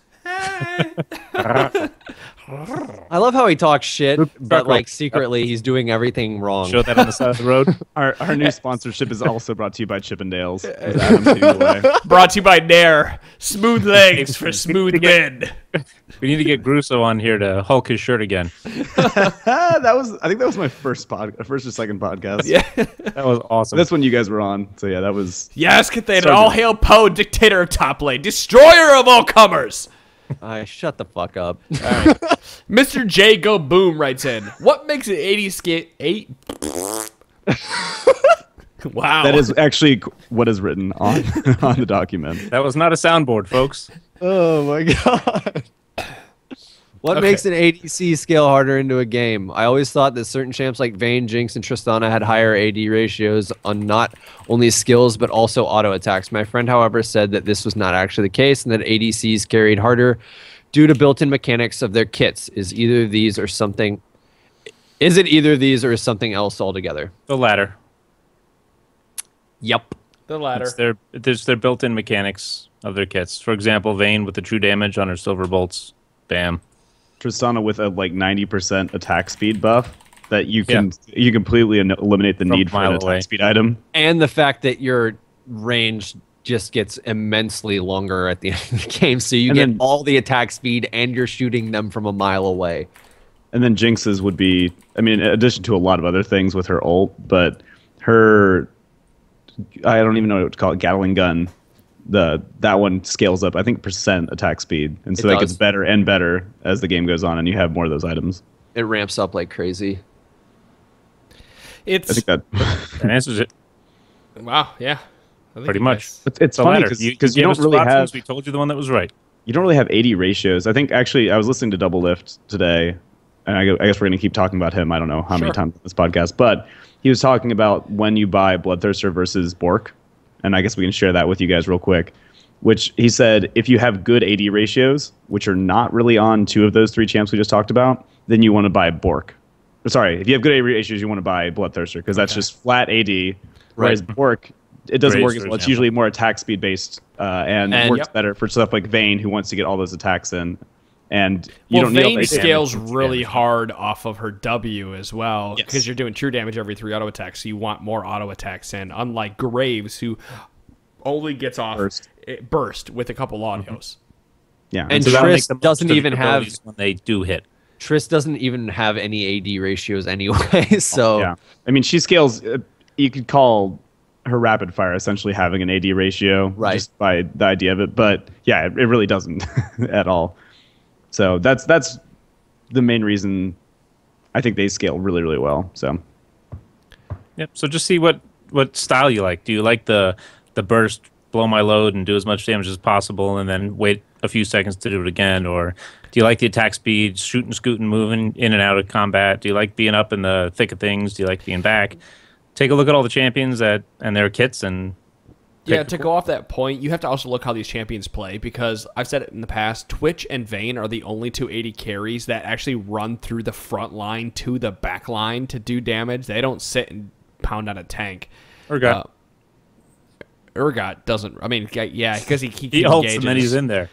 I love how he talks shit, but like secretly he's doing everything wrong. Show that on the side of the road. Our new sponsorship is also brought to you by Chippendales. With Adam leading the way. Brought to you by Nair. Smooth legs for smooth men. We need to get Grusso on here to Hulk his shirt again. I think that was my first or second podcast. Yeah. That was awesome. That's when you guys were on. So yeah, that was. Yes, Cathay, all hail Poe, dictator of top lane, destroyer of all comers. Shut the fuck up. All right. Mr. J Go Boom writes in, what makes an 80 skate 8? Wow. That is actually what is written on on the document. That was not a soundboard, folks. Oh my god. What makes an ADC scale harder into a game? I always thought that certain champs like Vayne, Jinx, and Tristana had higher AD ratios on not only skills but also auto attacks. My friend, however, said that this was not actually the case and that ADCs carried harder due to built-in mechanics of their kits. Is it either of these or something else altogether? The latter. Yep. The latter. It's their built-in mechanics of their kits. For example, Vayne with the true damage on her silver bolts. Bam. Tristana with a 90% attack speed buff that you completely eliminate the need for an attack speed item. And the fact that your range just gets immensely longer at the end of the game, so you get all the attack speed and you're shooting them from a mile away. And then Jinx's would be, in addition to a lot of other things with her ult, but her, I don't even know what to call it, Gatling gun. That one scales up, I think, % attack speed, and so that gets better and better as the game goes on, and you have more of those items. It ramps up like crazy. I think that answers it. Wow, yeah, pretty much. It's funny because you don't really have. We told you the one that was right. You don't really have 80 ratios. I think actually, I was listening to Double Lift today, and I guess we're going to keep talking about him. I don't know how many times on this podcast, but he was talking about when you buy Bloodthirster versus Bork. And I guess we can share that with you guys real quick, which he said, if you have good AD ratios, which are not really on 2 of those 3 champs we just talked about, then you want to buy Bork. Sorry, if you have good AD ratios, you want to buy Bloodthirster, because that's just flat AD, whereas Bork, it doesn't work as well. It's usually more attack speed based and works better for stuff like Vayne, who wants to get all those attacks in. And you don't Vayne need scales really hard off of her W as well, because you're doing true damage every 3 auto attacks, so you want more auto attacks in, unlike Graves, who only gets off burst with a couple autos. Yeah, and Triss doesn't even have when they do hit. Triss doesn't even have any AD ratios anyway, so yeah. She scales. You could call her rapid fire essentially having an AD ratio, just by the idea of it. But yeah, it really doesn't at all. So that's the main reason I think they scale really, really well. So yep. So just see what style you like. Do you like the burst, blow my load, and do as much damage as possible, and then wait a few seconds to do it again? Or do you like the attack speed, shooting, scooting, moving in and out of combat? Do you like being up in the thick of things? Do you like being back? Take a look at all the champions and their kits and. Yeah, to go off that point, you have to also look how these champions play, because I've said it in the past, Twitch and Vayne are the only 2 80 carries that actually run through the front line to the back line to do damage. They don't sit and pound on a tank. Urgot doesn't. Because he ults and then he's in there.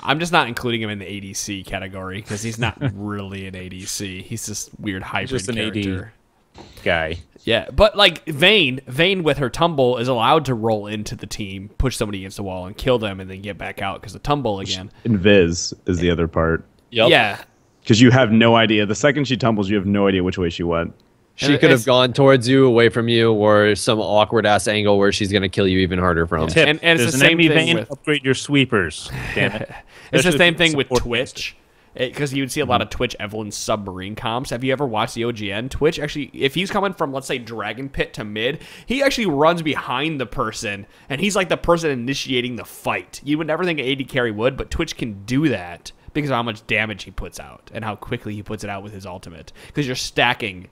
I'm just not including him in the ADC category, because he's not really an ADC. He's this weird hybrid just an character. AD guy. Yeah, but like Vayne with her tumble is allowed to roll into the team, push somebody against the wall, and kill them, and then get back out because the tumble again. Invis is the other part. Yep. Yeah. Because you have no idea. The second she tumbles, you have no idea which way she went. She could have gone towards you, away from you, or some awkward-ass angle where she's going to kill you even harder from. Tip, and it's the same thing with... Upgrade your sweepers. Damn it. It's the same thing with Twitch. Because you would see a lot of Twitch Evelyn submarine comps. Have you ever watched the OGN? Twitch actually, if he's coming from, let's say, Dragon Pit to mid, he actually runs behind the person, and he's like the person initiating the fight. You would never think an AD carry would, but Twitch can do that because of how much damage he puts out and how quickly he puts it out with his ultimate. Because you're stacking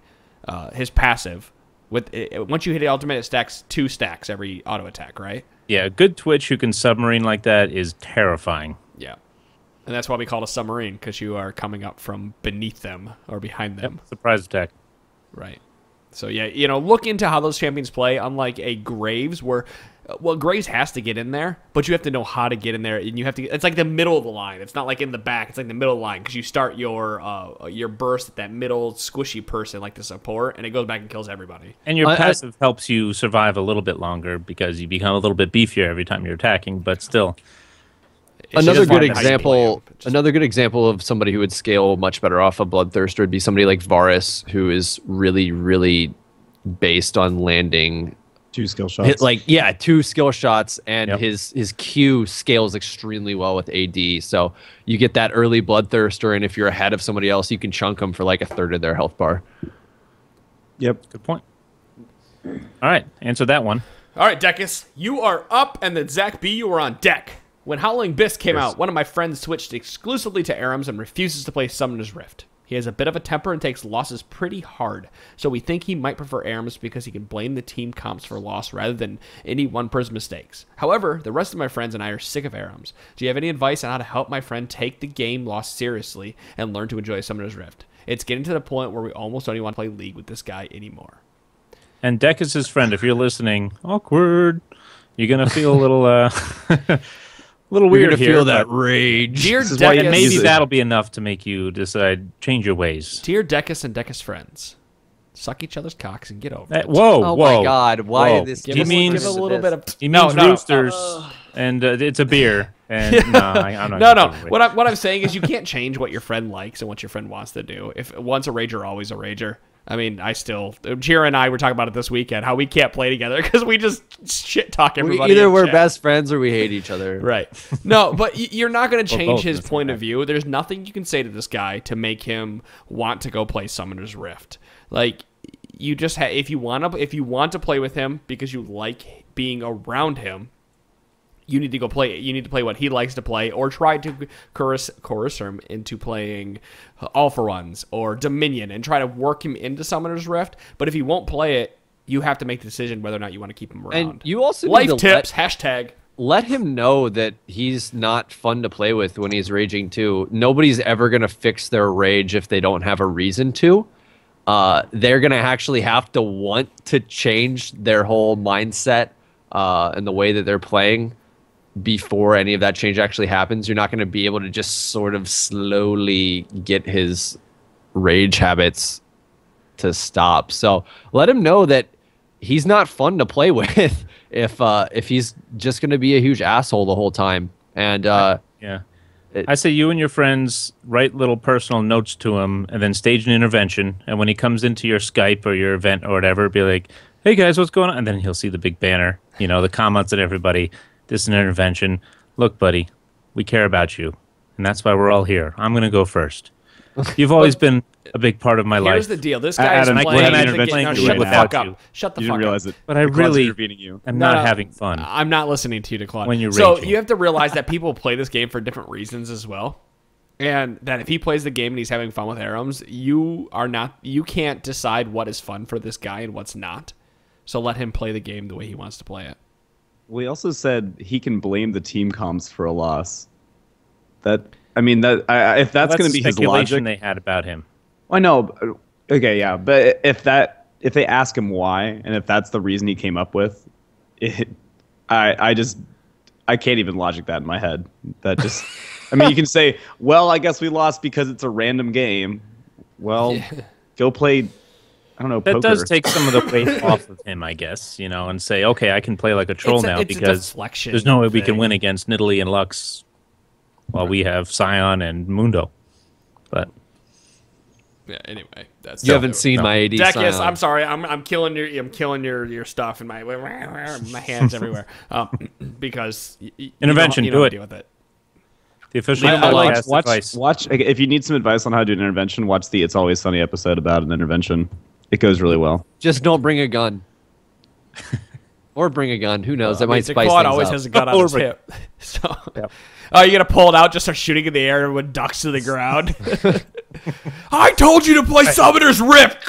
his passive. Once you hit the ultimate, it stacks 2 stacks every auto attack, right? Yeah, a good Twitch who can submarine like that is terrifying. Yeah. And that's why we call it a submarine, because you are coming up from beneath them or behind them. Yep, surprise attack. Right. So yeah, look into how those champions play. Unlike a Graves, where Graves has to get in there, but you have to know how to get in there, and you have to. It's like the middle of the line. It's not like in the back. It's like the middle of the line because you start your burst at that middle squishy person, like the support, and it goes back and kills everybody. And your passive helps you survive a little bit longer because you become a little bit beefier every time you're attacking, but still. Another good example of somebody who would scale much better off a Bloodthirster would be somebody like Varus, who is really, really based on landing 2 skill shots. Like 2 skill shots, and his Q scales extremely well with AD. So you get that early Bloodthirster, and if you're ahead of somebody else, you can chunk them for like a third of their health bar. Yep. Good point. All right, answer that one. All right, Decus, you are up, and then Zach B, you are on deck. When Howling Abyss came out, one of my friends switched exclusively to Arams and refuses to play Summoner's Rift. He has a bit of a temper and takes losses pretty hard, so we think he might prefer Arams because he can blame the team comps for loss rather than any one person's mistakes. However, the rest of my friends and I are sick of Arams. Do you have any advice on how to help my friend take the game loss seriously and learn to enjoy Summoner's Rift? It's getting to the point where we almost don't even want to play League with this guy anymore. And Deck is his friend. If you're listening, awkward. You're going to feel a little... little weird to here, feel that rage. Dear and Decus, maybe that'll be enough to make you decide change your ways. Dear Decus and Decus friends, suck each other's cocks and get over it. Oh my God! Why this? Give a little bit of. He means roosters, and it's a beer. And I'm not. No. What I'm saying is you can't change what your friend likes and what your friend wants to do. If once a rager, always a rager. I mean, Jira and I were talking about it this weekend, how we can't play together because we just shit talk everybody. Either we're best friends or we hate each other. Right. No, but you're not going to change his point of view. There's nothing you can say to this guy to make him want to go play Summoner's Rift. Like, you just if you want to play with him because you like being around him, you need to go play it. You need to play what he likes to play, or try to coerce him into playing Alpha Runs or Dominion and try to work him into Summoner's Rift. But if he won't play it, you have to make the decision whether or not you want to keep him around. And you also life need to tips hashtag. Let him know that he's not fun to play with when he's raging too. Nobody's ever gonna fix their rage if they don't have a reason to. They're gonna actually have to want to change their whole mindset and the way that they're playing before any of that change actually happens. You're not going to be able to just sort of slowly get his rage habits to stop. So let him know that he's not fun to play with if he's just going to be a huge asshole the whole time. And I say you and your friends write little personal notes to him and then stage an intervention. And when he comes into your Skype or your event or whatever, be like, "Hey guys, what's going on?" And then he'll see the big banner, the comments and everybody. This is an intervention. Look, buddy, we care about you, and that's why we're all here. I'm going to go first. You've always been a big part of my life. Here's the deal. This guy is playing. Shut the fuck up. Shut the fuck up. Realize it. But I really am not having fun. I'm not listening to you, Declan. When you're so raging. You have to realize that people play this game for different reasons as well. And that if he plays the game and he's having fun with Arams, you can't decide what is fun for this guy and what's not. So let him play the game the way he wants to play it. We also said he can blame the team comps for a loss. If that's going to be his logic, they had about him. I know. Okay, yeah, but if they ask him why, and if that's the reason he came up with, I can't even logic that in my head. That just, you can say, well, I guess we lost because it's a random game. Well, go play. I don't know. That poker. does take some of the weight off of him, I guess, and say, okay, I can play like a troll now because there's no way we can win against Nidalee and Lux while we have Scion and Mundo. But yeah, anyway, that's you haven't seen my AD Decus, Scion. I'm sorry, I'm killing your stuff and my hands everywhere because intervention. You don't do it. Deal with it. The official watch. If you need some advice on how to do an intervention, watch the It's Always Sunny episode about an intervention. It goes really well. Just don't bring a gun. Or bring a gun. Who knows? That might spice things Claude always up. has a gun on his hip. So, you're going to pull it out, just start shooting in the air, and everyone ducks to the ground. I told you to play Summoner's Rift!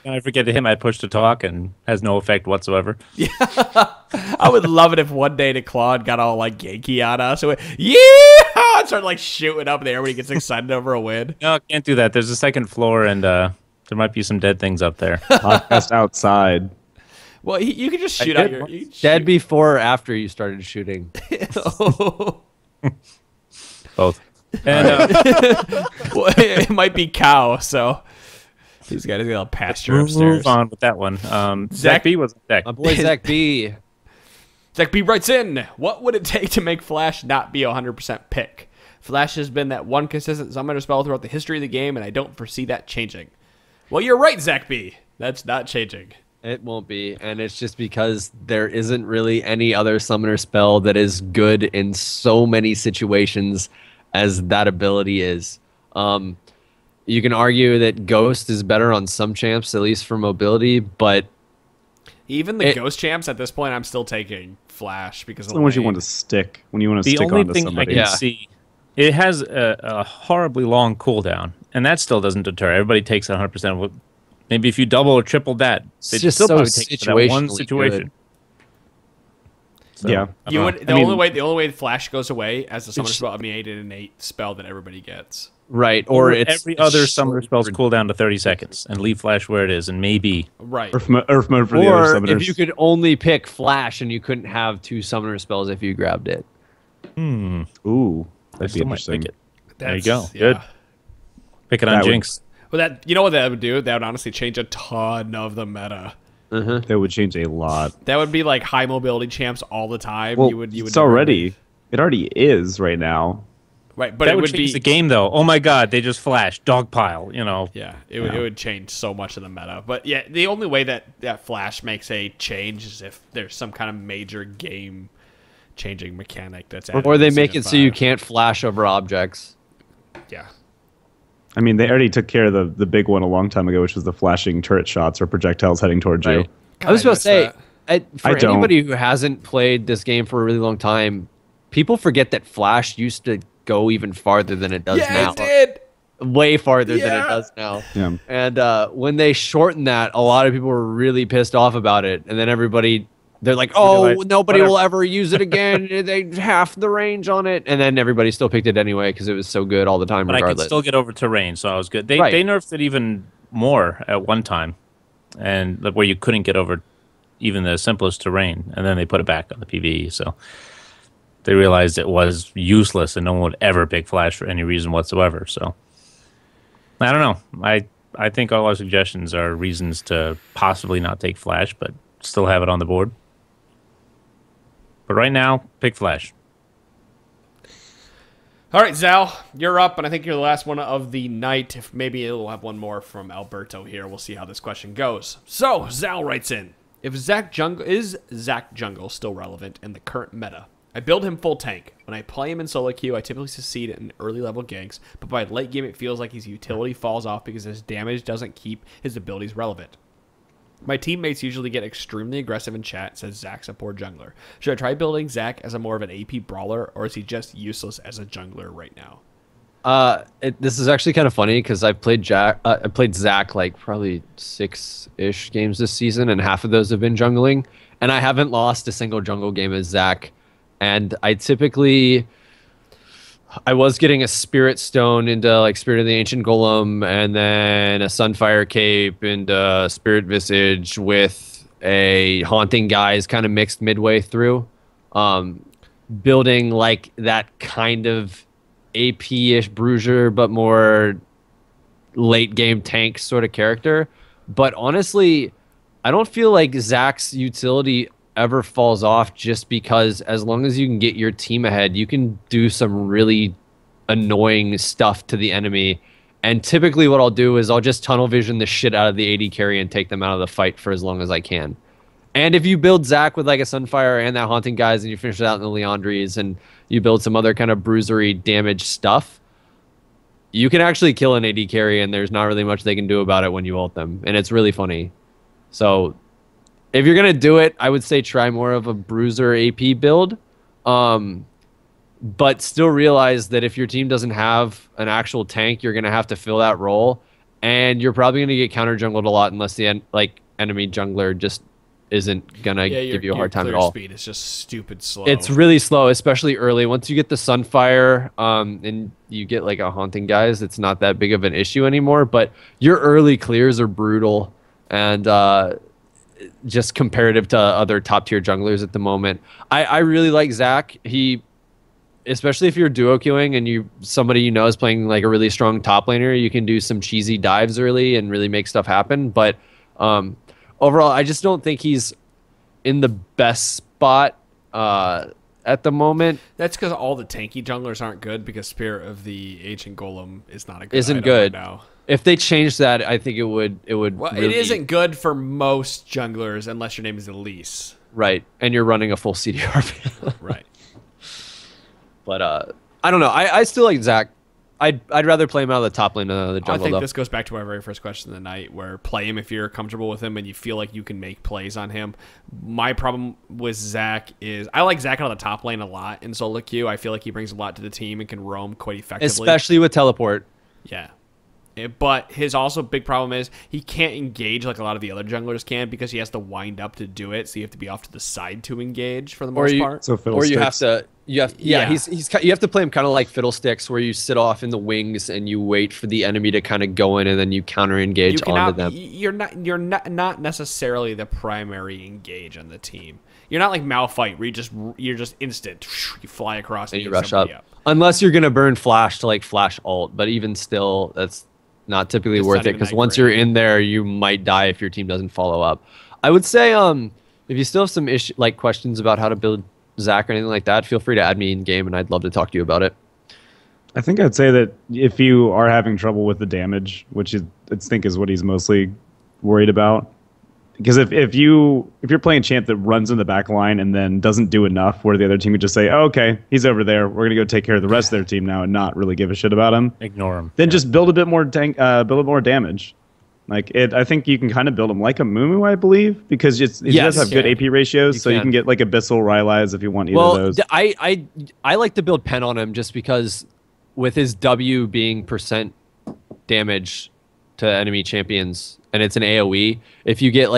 And I forget to him, I push to talk, and has no effect whatsoever. Yeah. I would love it if one day the Claude got all, Yankee on us. And went, yeah! And started, shooting up in the air when he gets excited over a win. No, can't do that. There's a second floor, and There might be some dead things up there. Podcast outside. Well, you could just shoot out your... Dead before or after you started shooting? Both. And well, it might be cow, so... He's got a little pasture upstairs. Move on with that one. Zach B was deck. My boy Zach B. Zach B writes in, what would it take to make Flash not be a 100% pick? Flash has been that one consistent summoner spell throughout the history of the game, and I don't foresee that changing. Well, you're right, Zach B. That's not changing. It won't be, and it's just because there isn't really any other summoner spell that is good in so many situations as that ability is. You can argue that Ghost is better on some champs, at least for mobility, but... Even the Ghost champs, at this point, I'm still taking Flash because of the ones you want to stick, when you want to the stick only onto thing somebody. I can see, it has a horribly long cooldown, and that still doesn't deter. Everybody takes 100%. Maybe if you double or triple that, it's just so that one situation. So, yeah, the only way Flash goes away as the summoner spell, I mean, an innate spell that everybody gets. Right, or every other summoner spells cool down to 30 seconds and leave Flash where it is, and maybe right. Earth mode for the other summoners. If you could only pick Flash and you couldn't have 2 summoner spells if you grabbed it. Ooh, that'd be interesting. There you go. Yeah. Good. Pick it on Jinx. Well, you know what that would do? That would honestly change a ton of the meta. That would change a lot. That would be like high mobility champs all the time. Well, it already is right now. Right, but that it would change the game, though. Oh my God, they just flashed Dogpile. You know. Yeah, it would change so much of the meta. But yeah, the only way that Flash makes a change is if there's some kind of major game changing mechanic that's added. Or they make it so you can't flash over objects. Yeah. I mean, they already took care of the big one a long time ago, which was the flashing turret shots or projectiles heading towards you. I was about to say, for don't. anybody who hasn't played this game for a really long time, people forget that Flash used to go even farther than it does now. Yeah, it did. Way farther than it does now. Yeah. And when they shortened that, a lot of people were really pissed off about it. And then they're like, oh, nobody will ever use it again. They half the range on it. And then everybody still picked it anyway because it was so good all the time, but regardless. I could still get over terrain, so I was good. They nerfed it even more at one time, and where you couldn't get over even the simplest terrain, and then they put it back on the PvE. So they realized it was useless, and no one would ever pick Flash for any reason whatsoever. So I don't know. I think all our suggestions are reasons to possibly not take Flash, but still have it on the board. But right now, pick Flash. All right, Zal, you're up, and I think you're the last one of the night. If maybe we'll have one more from Alberto here. We'll see how this question goes. So, Zal writes in, is Zach Jungle still relevant in the current meta? I build him full tank. When I play him in solo queue, I typically succeed in early level ganks, but by late game it feels like his utility falls off because his damage doesn't keep his abilities relevant. My teammates usually get extremely aggressive in chat, says Zach's a poor jungler. Should I try building Zach as a more of an AP brawler, or is he just useless as a jungler right now? This is actually kind of funny because I played Zach like probably 6-ish games this season, and half of those have been jungling, and I haven't lost a single jungle game as Zach. And I was getting a Spirit Stone into like Spirit of the Ancient Golem, and then a Sunfire Cape and Spirit Visage with a Haunting Guise kind of mixed midway through. Building like that kind of AP-ish bruiser, but more late game tank sort of character. But honestly, I don't feel like Zach's utility ever falls off, just because as long as you can get your team ahead, you can do some really annoying stuff to the enemy. And typically what I'll do is I'll just tunnel vision the shit out of the AD carry and take them out of the fight for as long as I can. And if you build Zach with like a Sunfire and that Haunting Guise, and you finish it out in the Leandries, and you build some other kind of bruisery damage stuff, you can actually kill an AD carry, and there's not really much they can do about it when you ult them. And it's really funny. So if you're going to do it, I would say try more of a bruiser AP build. But still realize that if your team doesn't have an actual tank, you're going to have to fill that role. And you're probably going to get counter jungled a lot unless the enemy jungler just isn't gonna give you a hard time at clear all. Speed is just stupid slow. It's really slow, especially early. Once you get the Sunfire, and you get like a Haunting guys, it's not that big of an issue anymore. But your early clears are brutal, and just comparative to other top tier junglers at the moment. I really like Zach. Especially if you're duo queuing and somebody you know is playing like a really strong top laner, you can do some cheesy dives early and really make stuff happen. But overall, I just don't think he's in the best spot at the moment. That's because all the tanky junglers aren't good, because Spirit of the Ancient Golem is not a good Isn't item good. right now. If they changed that, I think it would. Well, really, it isn't good for most junglers unless your name is Elise. right, and you're running a full CDR. Right. But I don't know. I still like Zach. I'd rather play him out of the top lane than out of the I jungle. think though. this goes back to our very first question of the night, where play him if you're comfortable with him and you feel like you can make plays on him. My problem with Zach is I like Zach out of the top lane a lot in solo queue. I feel like he brings a lot to the team and can roam quite effectively. Especially with teleport. Yeah. But his also big problem is he can't engage like a lot of the other junglers can, because he has to wind up to do it. So you have to be off to the side to engage for the most part. So Or you have to, you have to play him kind of like Fiddlesticks, where you sit off in the wings and you wait for the enemy to kind of go in, and then you counter engage onto them. You're not necessarily the primary engage on the team. You're not like Malphite, where you're just instant. You fly across And you rush up. Unless you're gonna burn flash to like flash ult, but even still, that's not typically It's worth not it, even because that once great. you're in there, you might die if your team doesn't follow up. I would say, if you still have some questions about how to build Zach or anything like that, feel free to add me in game, and I'd love to talk to you about it. I think I'd say that if you are having trouble with the damage, which I think is what he's mostly worried about, because if you're playing a champ that runs in the back line and then doesn't do enough, where the other team would just say, oh, okay, he's over there, we're gonna go take care of the rest of their team now and not really give a shit about him. Ignore him. Then just build a bit more damage. Like I think you can kind of build him like a Mumu, I believe, because it does have good AP ratios, so you can get like Abyssal, Rylai's if you want either of those. I like to build Pen on him just because with his W being % damage to enemy champions, and it's an AoE, if you get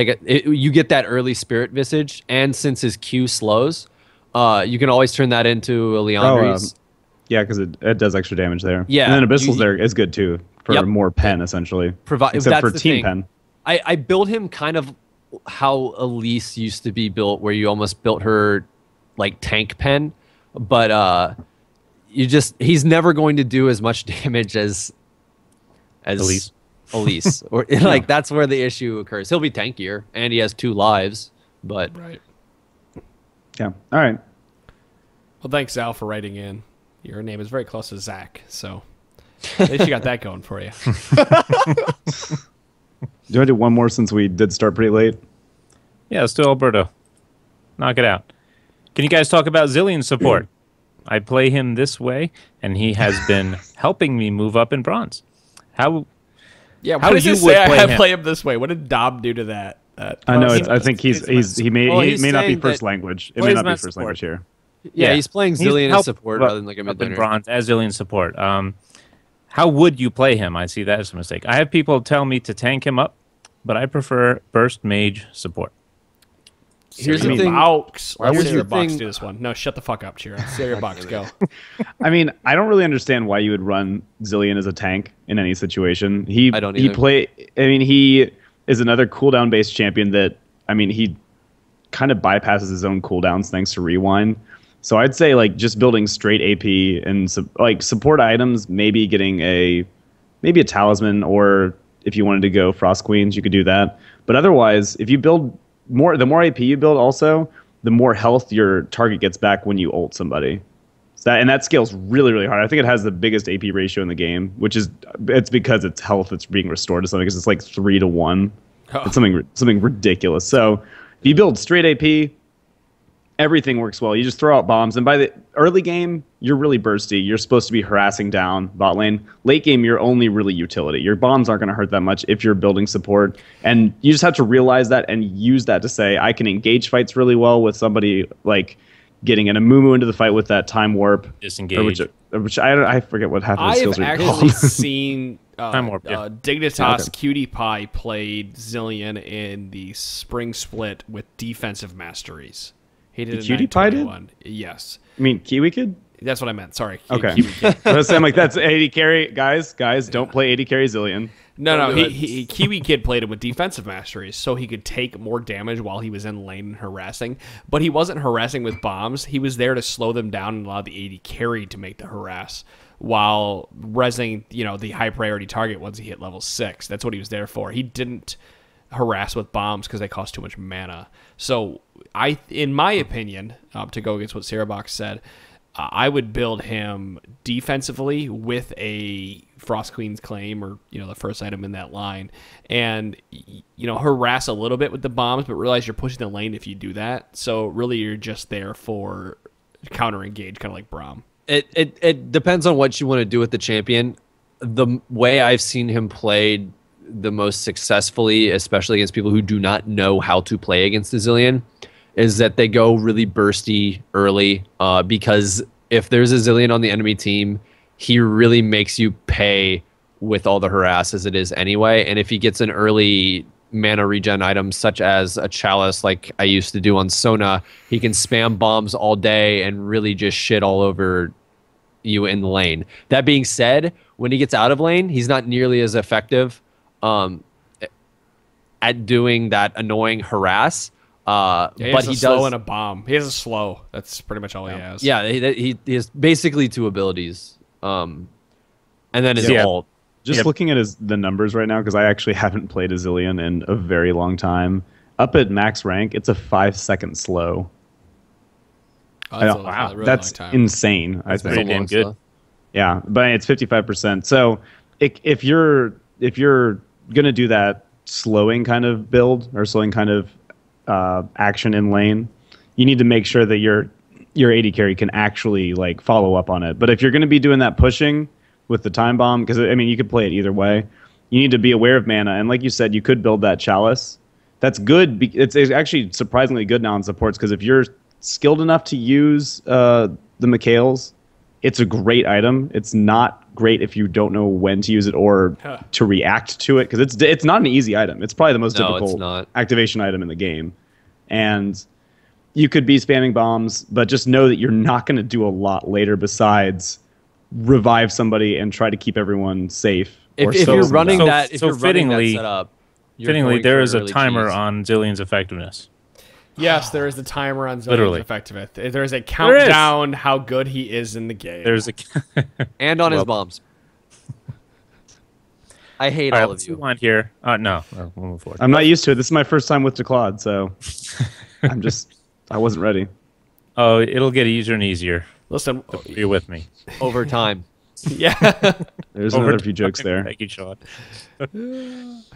you get that early Spirit Visage, and since his Q slows, you can always turn that into a Leandri's. Yeah, because it does extra damage there. Yeah, and then Abyssal's there is good too for more pen essentially. Except that's for the team thing. pen. I built him kind of how Elise used to be built, where you almost built her like tank pen, but he's never going to do as much damage as Elise. Or like that's where the issue occurs. He'll be tankier, and he has 2 lives, but Right. Yeah. All right. Well, thanks, Al, for writing in. Your name is very close to Zach, so at least you got that going for you. Do I do one more since we did start pretty late? Yeah, let's do Alberto. Knock it out. Can you guys talk about Zillion support? I play him this way, and he has been helping me move up in bronze. How What does you it say? would I play play him this way. What did Dom do to that? I know. I think he may not be saying first that- language. It Well, may he's not be not first support. language here. yeah, he's playing Zillion as helped support up- rather than like a mid up in laner. bronze as Zillion support. How would you play him? I see that as a mistake. I have people tell me to tank him up, but I prefer burst mage support. Here's the Cereal thing. Box. Why Let would Cereal you Box think- do this one? No, shut the fuck up, Chira. Cereal Box, go. I mean, I don't really understand why you would run Zillion as a tank in any situation. I don't either. He is another cooldown based champion that he kind of bypasses his own cooldowns thanks to rewind. So I'd say like just building straight AP and support items, maybe getting a talisman, or if you wanted to go Frost Queens, you could do that. But otherwise, if you build the more AP you build, also the more health your target gets back when you ult somebody. That scales really, really hard. I think it has the biggest AP ratio in the game, it's because its health that's being restored to something, because it's like 3-to-1. Oh. It's something ridiculous. So if you build straight AP, everything works well. You just throw out bombs, and by the early game, you're really bursty. You're supposed to be harassing down bot lane. Late game, you're only really utility. Your bombs aren't going to hurt that much if you're building support, and you just have to realize that and use that to say, I can engage fights really well with somebody like getting an Amumu into the fight with that time warp. Disengage. Which I forget what half of the I skills have are actually called. seen Time Warp, yeah. Dignitas Cutie Pie played Zillion in the spring split with defensive masteries. He did the Cutie Pie did? Yes. You mean Kiwi Kid? That's what I meant. Sorry. Okay. Kiwi Kid. I was saying, like, that's AD carry. Guys, don't play AD carry Zillion. No. He Kiwi Kid played him with defensive masteries, so he could take more damage while he was in lane and harassing. But he wasn't harassing with bombs. He was there to slow them down and allow the AD carry to make the harass while resing, the high priority target once he hit level 6. That's what he was there for. He didn't harass with bombs because they cost too much mana. So in my opinion, to go against what Sarahbox said, I would build him defensively with a Frost Queen's Claim or, the first item in that line and, harass a little bit with the bombs, but realize you're pushing the lane if you do that. So really you're just there for counter engage, kind of like Braum. It depends on what you want to do with the champion. The way I've seen him played the most successfully, especially against people who do not know how to play against the Zillion, is that they go really bursty early because if there's a Zillion on the enemy team, he really makes you pay with all the harass as it is anyway. And if he gets an early mana regen item such as a Chalice like I used to do on Sona, he can spam bombs all day and really just shit all over you in the lane. That being said, when he gets out of lane, he's not nearly as effective at doing that annoying harass. But he does slow and a bomb. He has a slow. That's pretty much all he has. Yeah, he has basically 2 abilities. And then his ult. Just looking at the numbers right now, because I actually haven't played a Zillion in a very long time. Up at max rank, it's a 5-second slow. Oh, wow, really that's insane. That's I think. pretty damn good. Yeah, but it's 55%. So if you're gonna do that slowing kind of build or slowing kind of action in lane, you need to make sure that your AD carry can actually like follow up on it. But if you're going to be doing that pushing with the time bomb, because I mean you could play it either way, you need to be aware of mana. And like you said, you could build that Chalice. That's good. It's actually surprisingly good now in supports because if you're skilled enough to use the Mikhails, it's a great item. It's not great if you don't know when to use it or to react to it, because it's not an easy item. It's probably the most difficult activation item in the game. And you could be spamming bombs, but just know that you're not going to do a lot later besides revive somebody and try to keep everyone safe. If you're running that setup, fittingly, there is a timer on Zillion's effectiveness. Yes, there is a timer on Zillion's effectiveness. There is a countdown how good he is in the game. There's a and on his bombs. I hate all of you. Rewind here. No, we'll move forward. I'm not used to it. This is my first time with Declad, so I wasn't ready. Oh, it'll get easier and easier. Listen, you're with me. Over time. Yeah. There's another few jokes there. Thank you, Sean.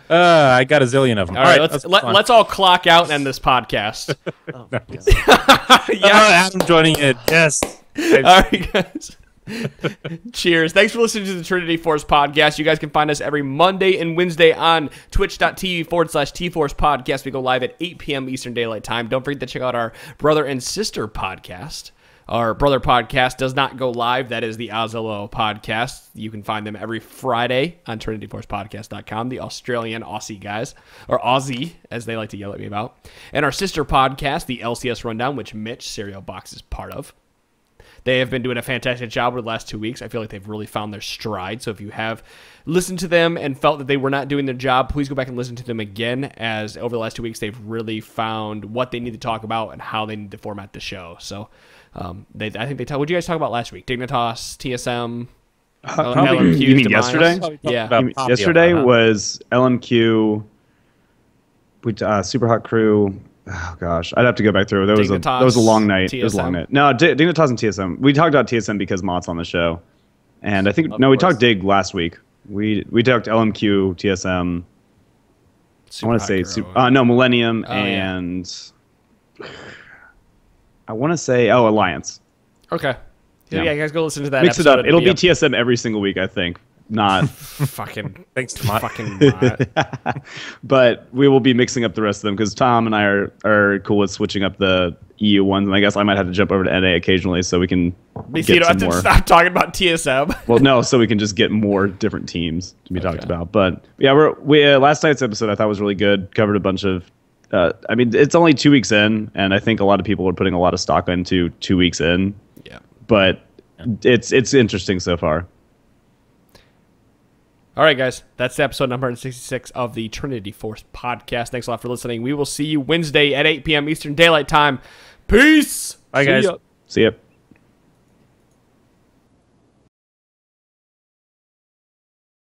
I got a zillion of them. All right, let's all clock out and end this podcast. Adam joining it. Yes. All right, guys. Cheers. Thanks for listening to the Trinity Force podcast. You guys can find us every Monday and Wednesday on twitch.tv/T-Force podcast. We go live at 8 p.m. Eastern Daylight Time. Don't forget to check out our brother and sister podcast. Our brother podcast does not go live. That is the Ozilo podcast. You can find them every Friday on TrinityForcePodcast.com. The Aussie guys, or Aussie, as they like to yell at me about. And our sister podcast, the LCS Rundown, which Mitch, Cereal Box, is part of. They have been doing a fantastic job over the last 2 weeks. I feel like they've really found their stride. So if you have listened to them and felt that they were not doing their job, please go back and listen to them again, as over the last 2 weeks, they've really found what they need to talk about and how they need to format the show. So I think they what did you guys talk about last week? Dignitas, TSM, LMQ. You mean yesterday? Yeah. Yesterday was LMQ, Super Hot Crew. Oh gosh, I'd have to go back through. That was a long night. TSM. It was a long night. No, Dignitas and TSM. We talked about TSM because Mott's on the show, and I think we talked Dig last week. We talked LMQ, TSM. I want to say Millennium and I want to say Alliance. Okay. Yeah, you guys go listen to that. Mix it up. It'll be TSM every single week, I think. not. Fucking Thanks, Tomat. fucking not. But we will be mixing up the rest of them because Tom and I are cool with switching up the EU ones, and I guess I might have to jump over to NA occasionally so we can So you don't have to stop talking about TSM. Well, no, so we can just get more different teams to be talked about. But yeah, we last night's episode I thought was really good. Covered a bunch of. I mean, it's only 2 weeks in, and I think a lot of people are putting a lot of stock into 2 weeks in. Yeah, but it's interesting so far. All right, guys, that's episode number 166 of the Trinity Force podcast. Thanks a lot for listening. We will see you Wednesday at 8 p.m. Eastern Daylight Time. Peace. Bye, guys. See ya.